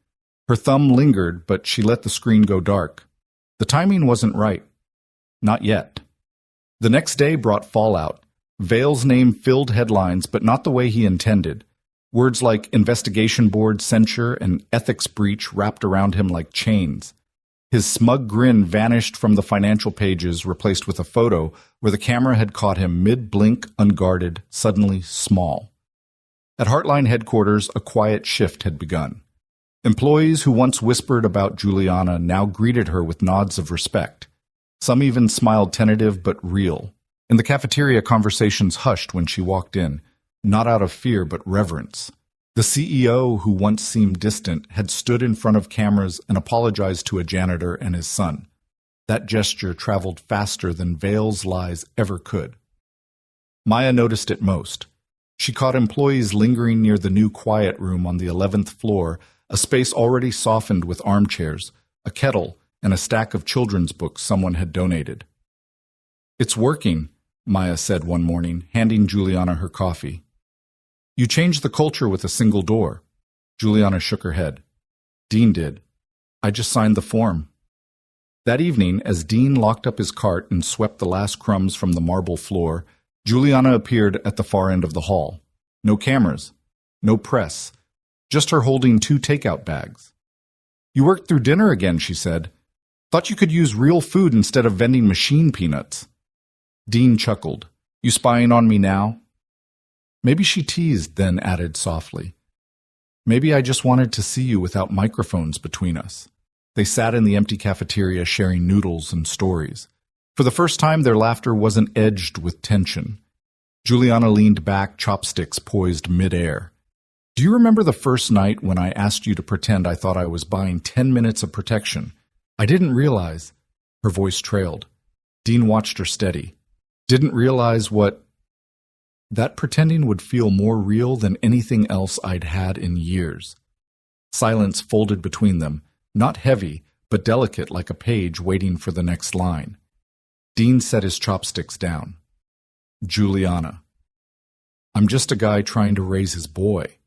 Her thumb lingered, but she let the screen go dark. The timing wasn't right. Not yet. The next day brought fallout. Vale's name filled headlines, but not the way he intended. Words like investigation board, censure, and ethics breach wrapped around him like chains. His smug grin vanished from the financial pages, replaced with a photo where the camera had caught him mid-blink, unguarded, suddenly small. At Heartline headquarters, a quiet shift had begun. Employees who once whispered about Juliana now greeted her with nods of respect. Some even smiled tentative but real. In the cafeteria, conversations hushed when she walked in, not out of fear but reverence. The CEO, who once seemed distant, had stood in front of cameras and apologized to a janitor and his son. That gesture traveled faster than Vale's lies ever could. Maya noticed it most. She caught employees lingering near the new quiet room on the 11th floor, a space already softened with armchairs, a kettle, and a stack of children's books someone had donated. "It's working," Maya said one morning, handing Juliana her coffee. "You changed the culture with a single door." Juliana shook her head. "Dean did. I just signed the form." That evening, as Dean locked up his cart and swept the last crumbs from the marble floor, Juliana appeared at the far end of the hall. No cameras, no press, just her holding 2 takeout bags. "You worked through dinner again," she said. "Thought you could use real food instead of vending machine peanuts." Dean chuckled. "You spying on me now?" Maybe she teased, then added softly, "Maybe I just wanted to see you without microphones between us." They sat in the empty cafeteria sharing noodles and stories. For the first time, their laughter wasn't edged with tension. Juliana leaned back, chopsticks poised midair. "Do you remember the first night when I asked you to pretend I thought I was buying 10 minutes of protection? I didn't realize." Her voice trailed. Dean watched her steady. "Didn't realize what?" "That pretending would feel more real than anything else I'd had in years." Silence folded between them, not heavy, but delicate like a page waiting for the next line. Dean set his chopsticks down. "Juliana, I'm just a guy trying to raise his boy.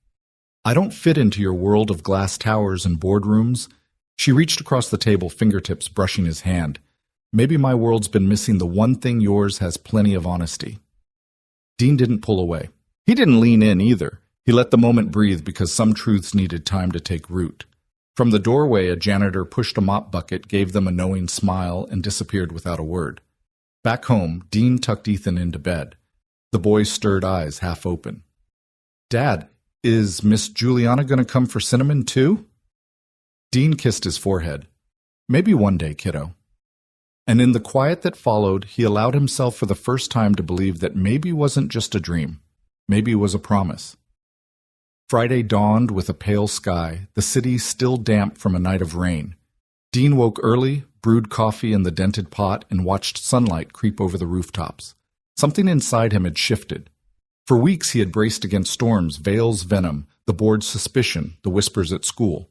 I don't fit into your world of glass towers and boardrooms." She reached across the table, fingertips brushing his hand. "Maybe my world's been missing the one thing yours has plenty of honesty." Dean didn't pull away. He didn't lean in either. He let the moment breathe because some truths needed time to take root. From the doorway, a janitor pushed a mop bucket, gave them a knowing smile, and disappeared without a word. Back home, Dean tucked Ethan into bed. The boy's stirred eyes half open. "Dad, is Miss Juliana going to come for cinnamon too?" Dean kissed his forehead. "Maybe one day, kiddo." And in the quiet that followed, he allowed himself for the first time to believe that maybe wasn't just a dream. Maybe was a promise. Friday dawned with a pale sky, the city still damp from a night of rain. Dean woke early, brewed coffee in the dented pot, and watched sunlight creep over the rooftops. Something inside him had shifted. For weeks he had braced against storms, Vale's venom, the board's suspicion, the whispers at school.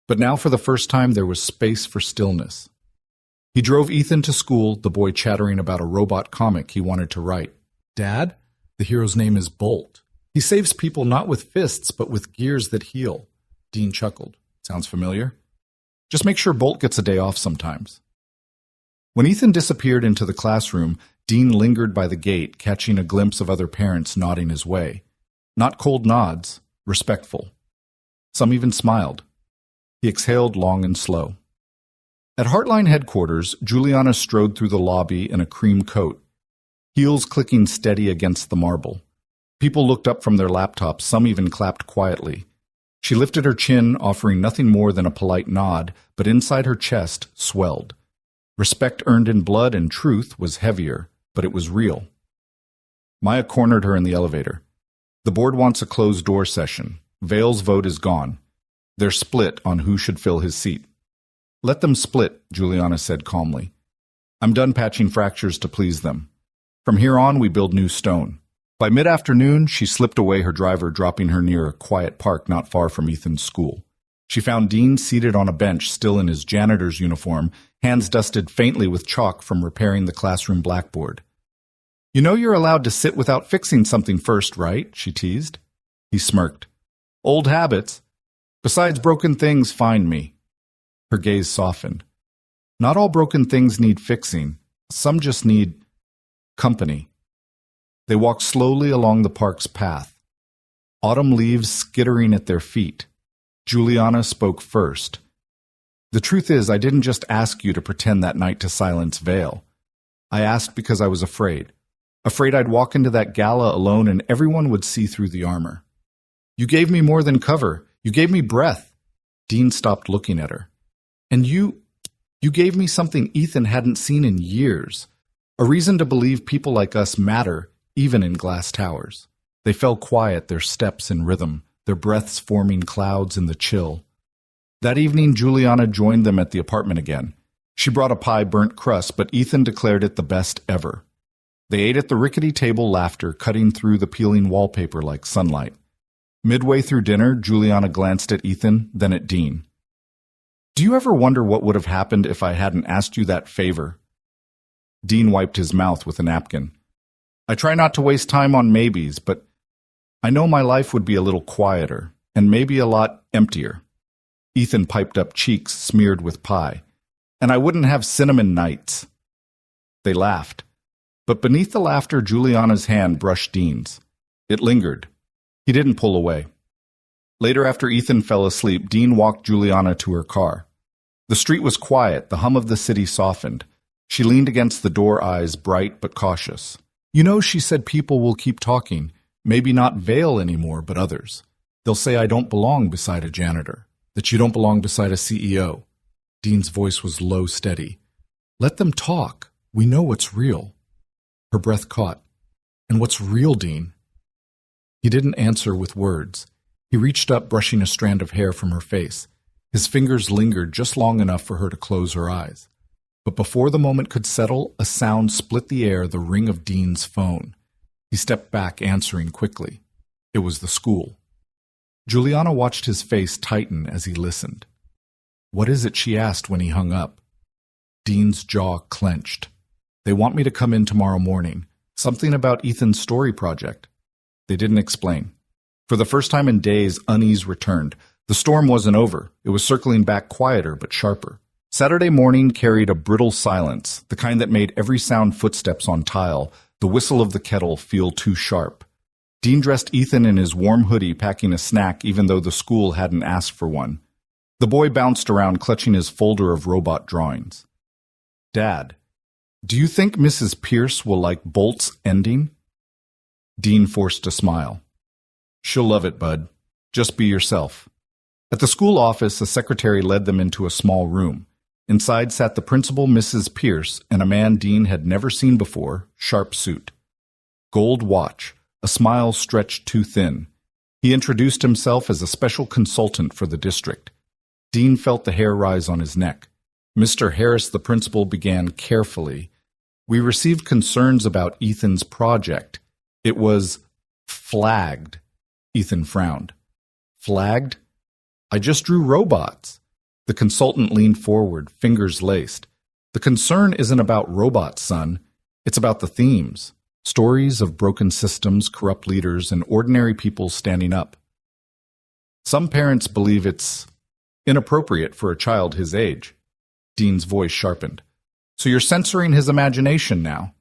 But now for the first time there was space for stillness. He drove Ethan to school, the boy chattering about a robot comic he wanted to write. "Dad, the hero's name is Bolt. He saves people not with fists, but with gears that heal." Dean chuckled. "Sounds familiar? Just make sure Bolt gets a day off sometimes." When Ethan disappeared into the classroom, Dean lingered by the gate, catching a glimpse of other parents nodding his way. Not cold nods, respectful. Some even smiled. He exhaled long and slow. At Heartline headquarters, Juliana strode through the lobby in a cream coat, heels clicking steady against the marble. People looked up from their laptops, some even clapped quietly. She lifted her chin, offering nothing more than a polite nod, but inside her chest swelled. Respect earned in blood and truth was heavier, but it was real. Maya cornered her in the elevator. The board wants a closed-door session. Vale's vote is gone. They're split on who should fill his seat. Let them split, Juliana said calmly. I'm done patching fractures to please them. From here on, we build new stone. By mid-afternoon, she slipped away her driver, dropping her near a quiet park not far from Ethan's school. She found Dean seated on a bench, still in his janitor's uniform, hands dusted faintly with chalk from repairing the classroom blackboard. You know you're allowed to sit without fixing something first, right? She teased. He smirked. Old habits. Besides, broken things find me. Her gaze softened. Not all broken things need fixing. Some just need company. They walked slowly along the park's path, autumn leaves skittering at their feet. Juliana spoke first. The truth is, I didn't just ask you to pretend that night to silence Vale. I asked because I was afraid. Afraid I'd walk into that gala alone and everyone would see through the armor. You gave me more than cover. You gave me breath. Dean stopped looking at her. And you gave me something Ethan hadn't seen in years. A reason to believe people like us matter, even in glass towers. They fell quiet, their steps in rhythm, their breaths forming clouds in the chill. That evening, Juliana joined them at the apartment again. She brought a pie burnt crust, but Ethan declared it the best ever. They ate at the rickety table, laughter cutting through the peeling wallpaper like sunlight. Midway through dinner, Juliana glanced at Ethan, then at Dean. Do you ever wonder what would have happened if I hadn't asked you that favor? Dean wiped his mouth with a napkin. I try not to waste time on maybes, but I know my life would be a little quieter, and maybe a lot emptier. Ethan piped up, cheeks smeared with pie. And I wouldn't have cinnamon nights. They laughed. But beneath the laughter, Juliana's hand brushed Dean's. It lingered. He didn't pull away. Later, after Ethan fell asleep, Dean walked Juliana to her car. The street was quiet, the hum of the city softened. She leaned against the door, eyes bright but cautious. You know, she said, people will keep talking. Maybe not Vale anymore, but others. They'll say I don't belong beside a janitor, that you don't belong beside a CEO. Dean's voice was low, steady. Let them talk. We know what's real. Her breath caught. And what's real, Dean? He didn't answer with words. He reached up, brushing a strand of hair from her face. His fingers lingered just long enough for her to close her eyes. But before the moment could settle, a sound split the air, the ring of Dean's phone. He stepped back, answering quickly. It was the school. Juliana watched his face tighten as he listened. What is it, she asked when he hung up. Dean's jaw clenched. They want me to come in tomorrow morning. Something about Ethan's story project. They didn't explain. For the first time in days, unease returned. The storm wasn't over. It was circling back, quieter but sharper. Saturday morning carried a brittle silence, the kind that made every sound footsteps on tile, the whistle of the kettle, feel too sharp. Dean dressed Ethan in his warm hoodie, packing a snack even though the school hadn't asked for one. The boy bounced around, clutching his folder of robot drawings. Dad, do you think Mrs. Pierce will like Bolt's ending? Dean forced a smile. She'll love it, bud. Just be yourself. At the school office, a secretary led them into a small room. Inside sat the principal, Mrs. Pierce, and a man Dean had never seen before, sharp suit. Gold watch, a smile stretched too thin. He introduced himself as a special consultant for the district. Dean felt the hair rise on his neck. Mr. Harris, the principal, began carefully. We received concerns about Ethan's project. It was flagged. Ethan frowned. Flagged? I just drew robots. The consultant leaned forward, fingers laced. The concern isn't about robots, son. It's about the themes. Stories of broken systems, corrupt leaders, and ordinary people standing up. Some parents believe it's inappropriate for a child his age. Dean's voice sharpened. So you're censoring his imagination now?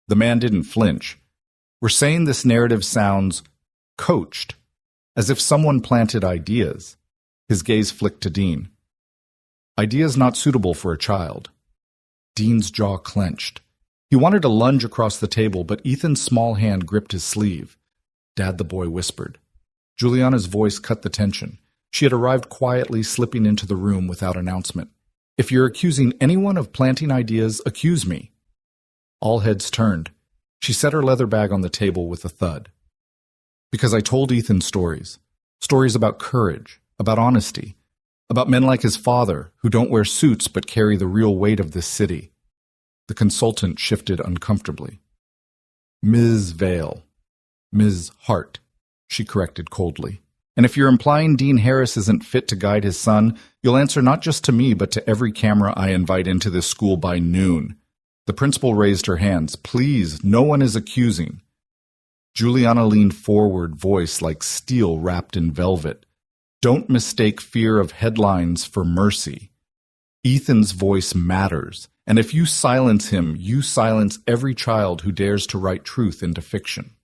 The man didn't flinch. We're saying this narrative sounds coached, as if someone planted ideas. His gaze flicked to Dean. Ideas not suitable for a child. Dean's jaw clenched. He wanted to lunge across the table, but Ethan's small hand gripped his sleeve. "Dad," the boy whispered. Juliana's voice cut the tension. She had arrived quietly, slipping into the room without announcement. "If you're accusing anyone of planting ideas, accuse me." All heads turned. She set her leather bag on the table with a thud. "Because I told Ethan stories. Stories about courage, about honesty, about men like his father who don't wear suits but carry the real weight of this city." The consultant shifted uncomfortably. "Ms. Vale. Ms. Hart," she corrected coldly. "And if you're implying Dean Harris isn't fit to guide his son, you'll answer not just to me but to every camera I invite into this school by noon." The principal raised her hands. "Please, no one is accusing." Juliana leaned forward, voice like steel wrapped in velvet. "Don't mistake fear of headlines for mercy. Ethan's voice matters, and if you silence him, you silence every child who dares to write truth into fiction."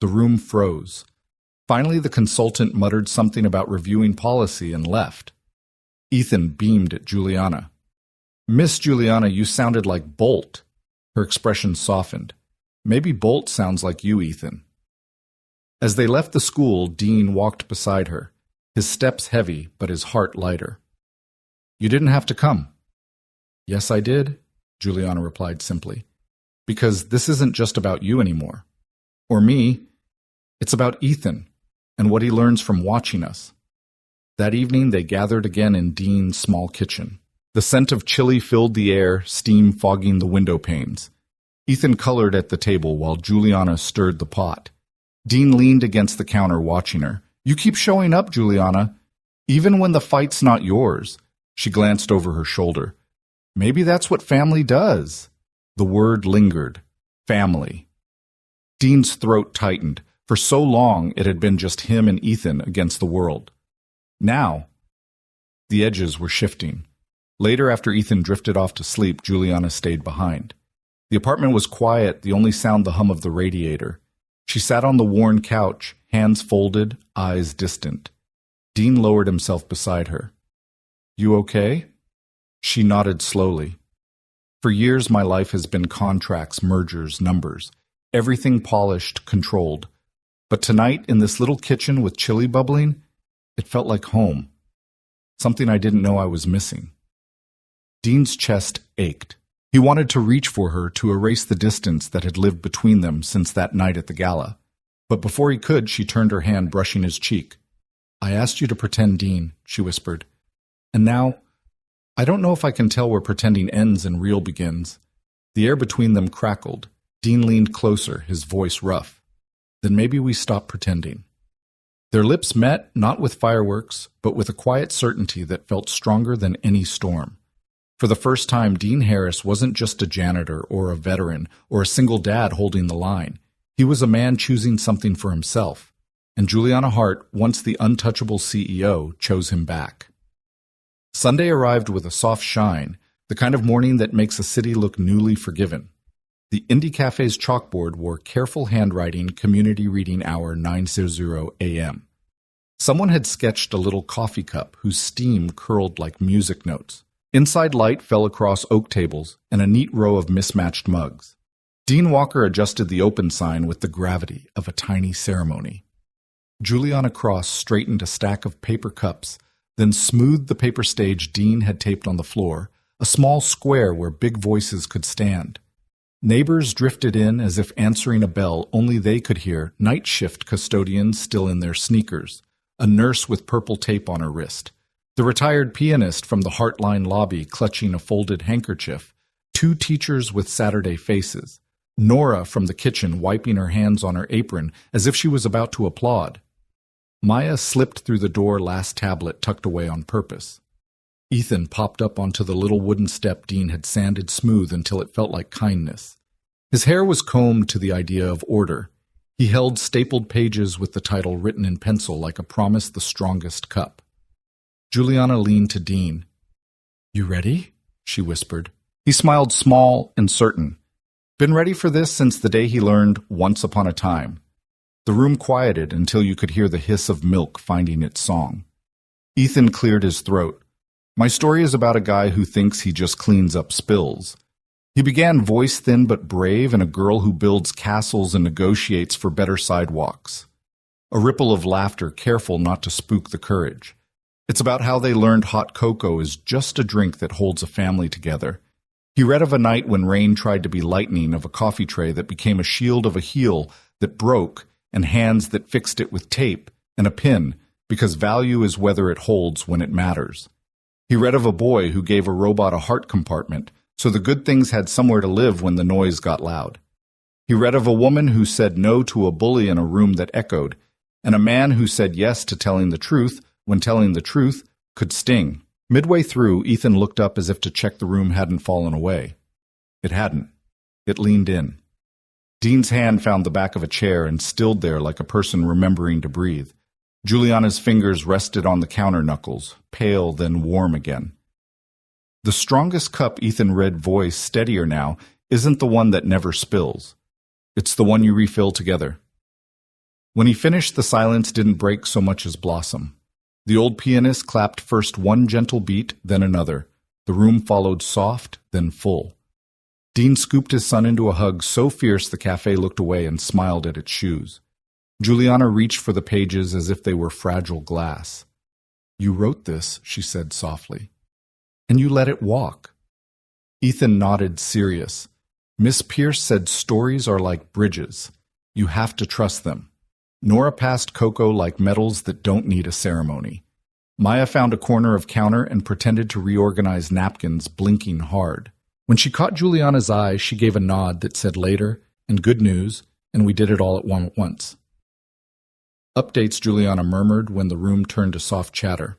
The room froze. Finally, the consultant muttered something about reviewing policy and left. Ethan beamed at Juliana. "Miss Juliana, you sounded like Bolt." Her expression softened. "Maybe Bolt sounds like you, Ethan." As they left the school, Dean walked beside her, his steps heavy but his heart lighter. "You didn't have to come." "Yes, I did," Juliana replied simply. "Because this isn't just about you anymore. Or me. It's about Ethan and what he learns from watching us." That evening they gathered again in Dean's small kitchen. The scent of chili filled the air, steam fogging the window panes. Ethan colored at the table while Juliana stirred the pot. Dean leaned against the counter watching her. "You keep showing up, Juliana, even when the fight's not yours." She glanced over her shoulder. "Maybe that's what family does." The word lingered. Family. Dean's throat tightened. For so long it had been just him and Ethan against the world. Now, the edges were shifting. Later, after Ethan drifted off to sleep, Juliana stayed behind. The apartment was quiet, the only sound the hum of the radiator. She sat on the worn couch, hands folded, eyes distant. Dean lowered himself beside her. "You okay?" She nodded slowly. "For years my life has been contracts, mergers, numbers. Everything polished, controlled. But tonight, in this little kitchen with chili bubbling, it felt like home. Something I didn't know I was missing." Dean's chest ached. He wanted to reach for her to erase the distance that had lived between them since that night at the gala. But before he could, she turned her hand, brushing his cheek. "I asked you to pretend, Dean," she whispered. "And now, I don't know if I can tell where pretending ends and real begins." The air between them crackled. Dean leaned closer, his voice rough. "Then maybe we stop pretending." Their lips met, not with fireworks, but with a quiet certainty that felt stronger than any storm. For the first time, Dean Harris wasn't just a janitor or a veteran or a single dad holding the line. He was a man choosing something for himself. And Juliana Hart, once the untouchable CEO, chose him back. Sunday arrived with a soft shine, the kind of morning that makes a city look newly forgiven. The Indie Cafe's chalkboard wore careful handwriting, community reading hour 9:00 a.m. Someone had sketched a little coffee cup whose steam curled like music notes. Inside light fell across oak tables and a neat row of mismatched mugs. Dean Walker adjusted the open sign with the gravity of a tiny ceremony. Juliana Cross straightened a stack of paper cups, then smoothed the paper stage Dean had taped on the floor, a small square where big voices could stand. Neighbors drifted in as if answering a bell only they could hear, night shift custodians still in their sneakers, a nurse with purple tape on her wrist, the retired pianist from the Heartline lobby clutching a folded handkerchief, two teachers with Saturday faces, Nora from the kitchen wiping her hands on her apron as if she was about to applaud. Maya slipped through the door, last tablet tucked away on purpose. Ethan popped up onto the little wooden step Dean had sanded smooth until it felt like kindness. His hair was combed to the idea of order. He held stapled pages with the title written in pencil like a promise the strongest cup. Juliana leaned to Dean. "You ready?" she whispered. He smiled small and certain. Been ready for this since the day he learned Once Upon a Time. The room quieted until you could hear the hiss of milk finding its song. Ethan cleared his throat. My story is about a guy who thinks he just cleans up spills. He began voice-thin but brave and a girl who builds castles and negotiates for better sidewalks. A ripple of laughter, careful not to spook the courage. It's about how they learned hot cocoa is just a drink that holds a family together. He read of a night when rain tried to be lightning, of a coffee tray that became a shield, of a heel that broke, and hands that fixed it with tape, and a pin, because value is whether it holds when it matters. He read of a boy who gave a robot a heart compartment, so the good things had somewhere to live when the noise got loud. He read of a woman who said no to a bully in a room that echoed, and a man who said yes to telling the truth when telling the truth could sting. Midway through, Ethan looked up as if to check the room hadn't fallen away. It hadn't. It leaned in. Dean's hand found the back of a chair and stilled there like a person remembering to breathe. Juliana's fingers rested on the counter knuckles, pale then warm again. The strongest cup, Ethan read, voice steadier now, isn't the one that never spills. It's the one you refill together. When he finished, the silence didn't break so much as blossom. The old pianist clapped first one gentle beat, then another. The room followed soft, then full. Dean scooped his son into a hug so fierce the cafe looked away and smiled at its shoes. Juliana reached for the pages as if they were fragile glass. "You wrote this," she said softly. "And you let it walk." Ethan nodded, serious. "Miss Pierce said stories are like bridges. You have to trust them. Nora passed cocoa like metals that don't need a ceremony. Maya found a corner of counter and pretended to reorganize napkins, blinking hard. When she caught Juliana's eye, she gave a nod that said later, and good news, and we did it all at once. Updates, Juliana murmured when the room turned to soft chatter.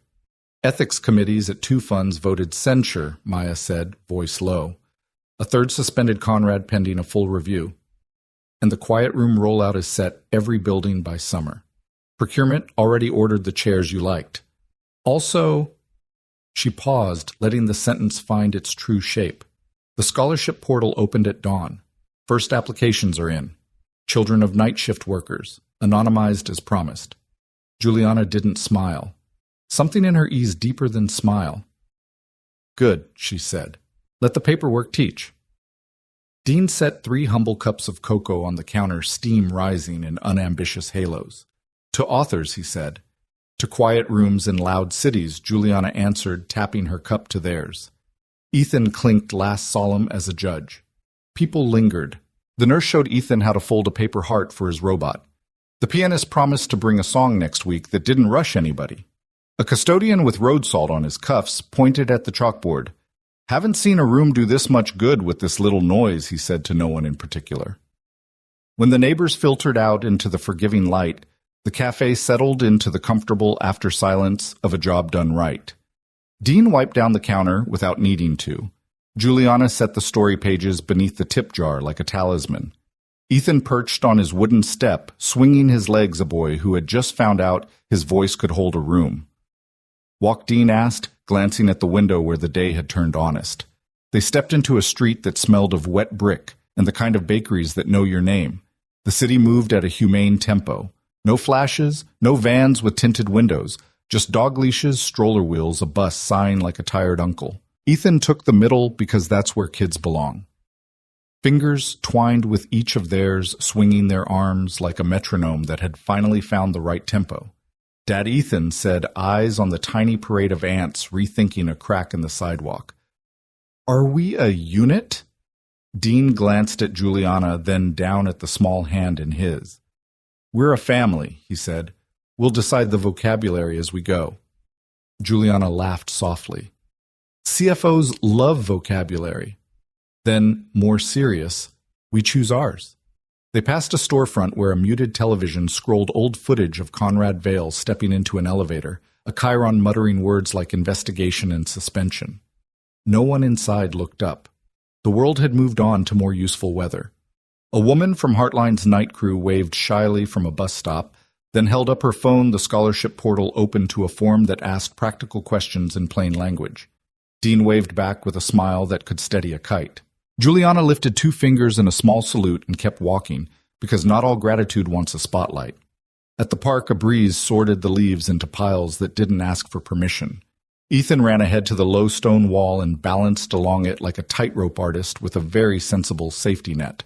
Ethics committees at 2 funds voted censure, Maya said, voice low. A third suspended Conrad pending a full review. And the quiet room rollout is set every building by summer. Procurement already ordered the chairs you liked. Also, she paused, letting the sentence find its true shape. The scholarship portal opened at dawn. First applications are in. Children of night shift workers, anonymized as promised. Juliana didn't smile. Something in her eased deeper than smile. Good, she said. Let the paperwork teach. Dean set 3 humble cups of cocoa on the counter, steam rising in unambitious halos. To authors, he said. To quiet rooms in loud cities, Juliana answered, tapping her cup to theirs. Ethan clinked last solemn as a judge. People lingered. The nurse showed Ethan how to fold a paper heart for his robot. The pianist promised to bring a song next week that didn't rush anybody. A custodian with road salt on his cuffs pointed at the chalkboard. Haven't seen a room do this much good with this little noise, he said to no one in particular. When the neighbors filtered out into the forgiving light, the cafe settled into the comfortable after silence of a job done right. Dean wiped down the counter without needing to. Juliana set the story pages beneath the tip jar like a talisman. Ethan perched on his wooden step, swinging his legs, a boy who had just found out his voice could hold a room. Walk, Dean asked, glancing at the window where the day had turned honest. They stepped into a street that smelled of wet brick and the kind of bakeries that know your name. The city moved at a humane tempo. No flashes, no vans with tinted windows, just dog leashes, stroller wheels, a bus sighing like a tired uncle. Ethan took the middle because that's where kids belong. Fingers twined with each of theirs, swinging their arms like a metronome that had finally found the right tempo. Dad Ethan said, eyes on the tiny parade of ants rethinking a crack in the sidewalk. Are we a unit? Dean glanced at Juliana, then down at the small hand in his. We're a family, he said. We'll decide the vocabulary as we go. Juliana laughed softly. CFOs love vocabulary. Then, more serious, we choose ours. They passed a storefront where a muted television scrolled old footage of Conrad Vale stepping into an elevator, a chyron muttering words like investigation and suspension. No one inside looked up. The world had moved on to more useful weather. A woman from Heartline's night crew waved shyly from a bus stop, then held up her phone, the scholarship portal open to a form that asked practical questions in plain language. Dean waved back with a smile that could steady a kite. Juliana lifted 2 fingers in a small salute and kept walking, because not all gratitude wants a spotlight. At the park, a breeze sorted the leaves into piles that didn't ask for permission. Ethan ran ahead to the low stone wall and balanced along it like a tightrope artist with a very sensible safety net.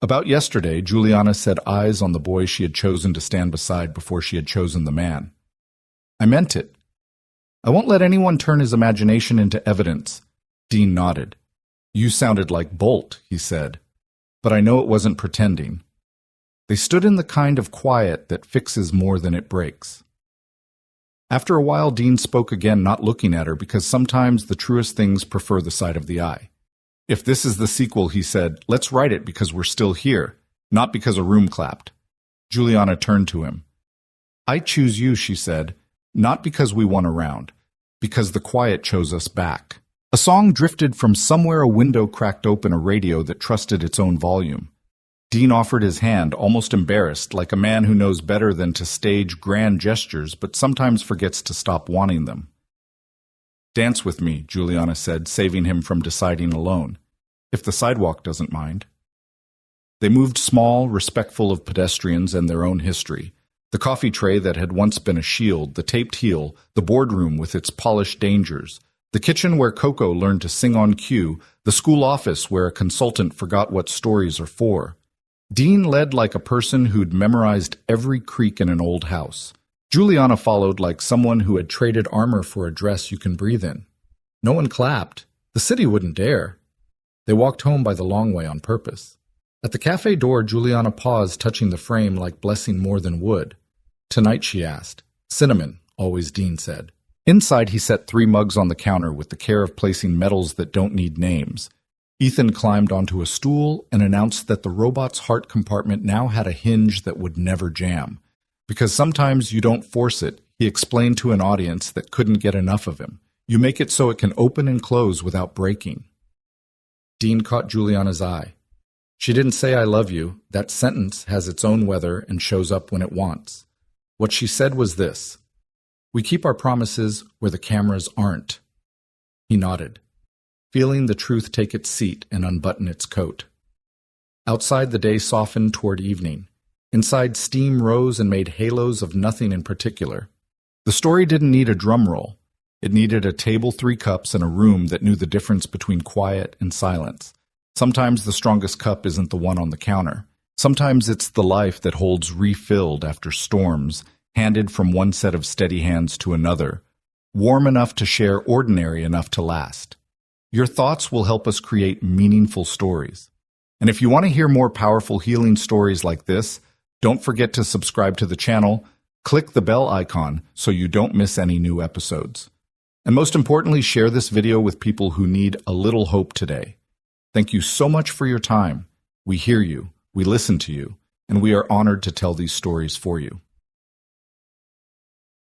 About yesterday, Juliana set eyes on the boy she had chosen to stand beside before she had chosen the man. I meant it. I won't let anyone turn his imagination into evidence. Dean nodded. You sounded like Bolt, he said, but I know it wasn't pretending. They stood in the kind of quiet that fixes more than it breaks. After a while, Dean spoke again, not looking at her, because sometimes the truest things prefer the sight of the eye. If this is the sequel, he said, let's write it because we're still here, not because a room clapped. Juliana turned to him. I choose you, she said, not because we won a round, because the quiet chose us back. A song drifted from somewhere, a window cracked open, a radio that trusted its own volume. Dean offered his hand, almost embarrassed, like a man who knows better than to stage grand gestures but sometimes forgets to stop wanting them. Dance with me, Juliana said, saving him from deciding alone, if the sidewalk doesn't mind. They moved small, respectful of pedestrians and their own history. The coffee tray that had once been a shield, the taped heel, the boardroom with its polished dangers, the kitchen where Coco learned to sing on cue, the school office where a consultant forgot what stories are for. Dean led like a person who'd memorized every creak in an old house. Juliana followed like someone who had traded armor for a dress you can breathe in. No one clapped. The city wouldn't dare. They walked home by the long way on purpose. At the cafe door, Juliana paused, touching the frame like blessing more than wood. Tonight, she asked. Cinnamon, always Dean said. Inside, he set 3 mugs on the counter with the care of placing medals that don't need names. Ethan climbed onto a stool and announced that the robot's heart compartment now had a hinge that would never jam. Because sometimes you don't force it, he explained to an audience that couldn't get enough of him. You make it so it can open and close without breaking. Dean caught Juliana's eye. She didn't say I love you. That sentence has its own weather and shows up when it wants. What she said was this: we keep our promises where the cameras aren't. He nodded, feeling the truth take its seat and unbutton its coat. Outside, the day softened toward evening. Inside, steam rose and made halos of nothing in particular. The story didn't need a drum roll. It needed a table, 3 cups, and a room that knew the difference between quiet and silence. Sometimes the strongest cup isn't the one on the counter. Sometimes it's the life that holds refilled after storms, handed from one set of steady hands to another, warm enough to share, ordinary enough to last. Your thoughts will help us create meaningful stories. And if you want to hear more powerful healing stories like this, don't forget to subscribe to the channel, click the bell icon so you don't miss any new episodes. And most importantly, share this video with people who need a little hope today. Thank you so much for your time. We hear you, we listen to you, and we are honored to tell these stories for you.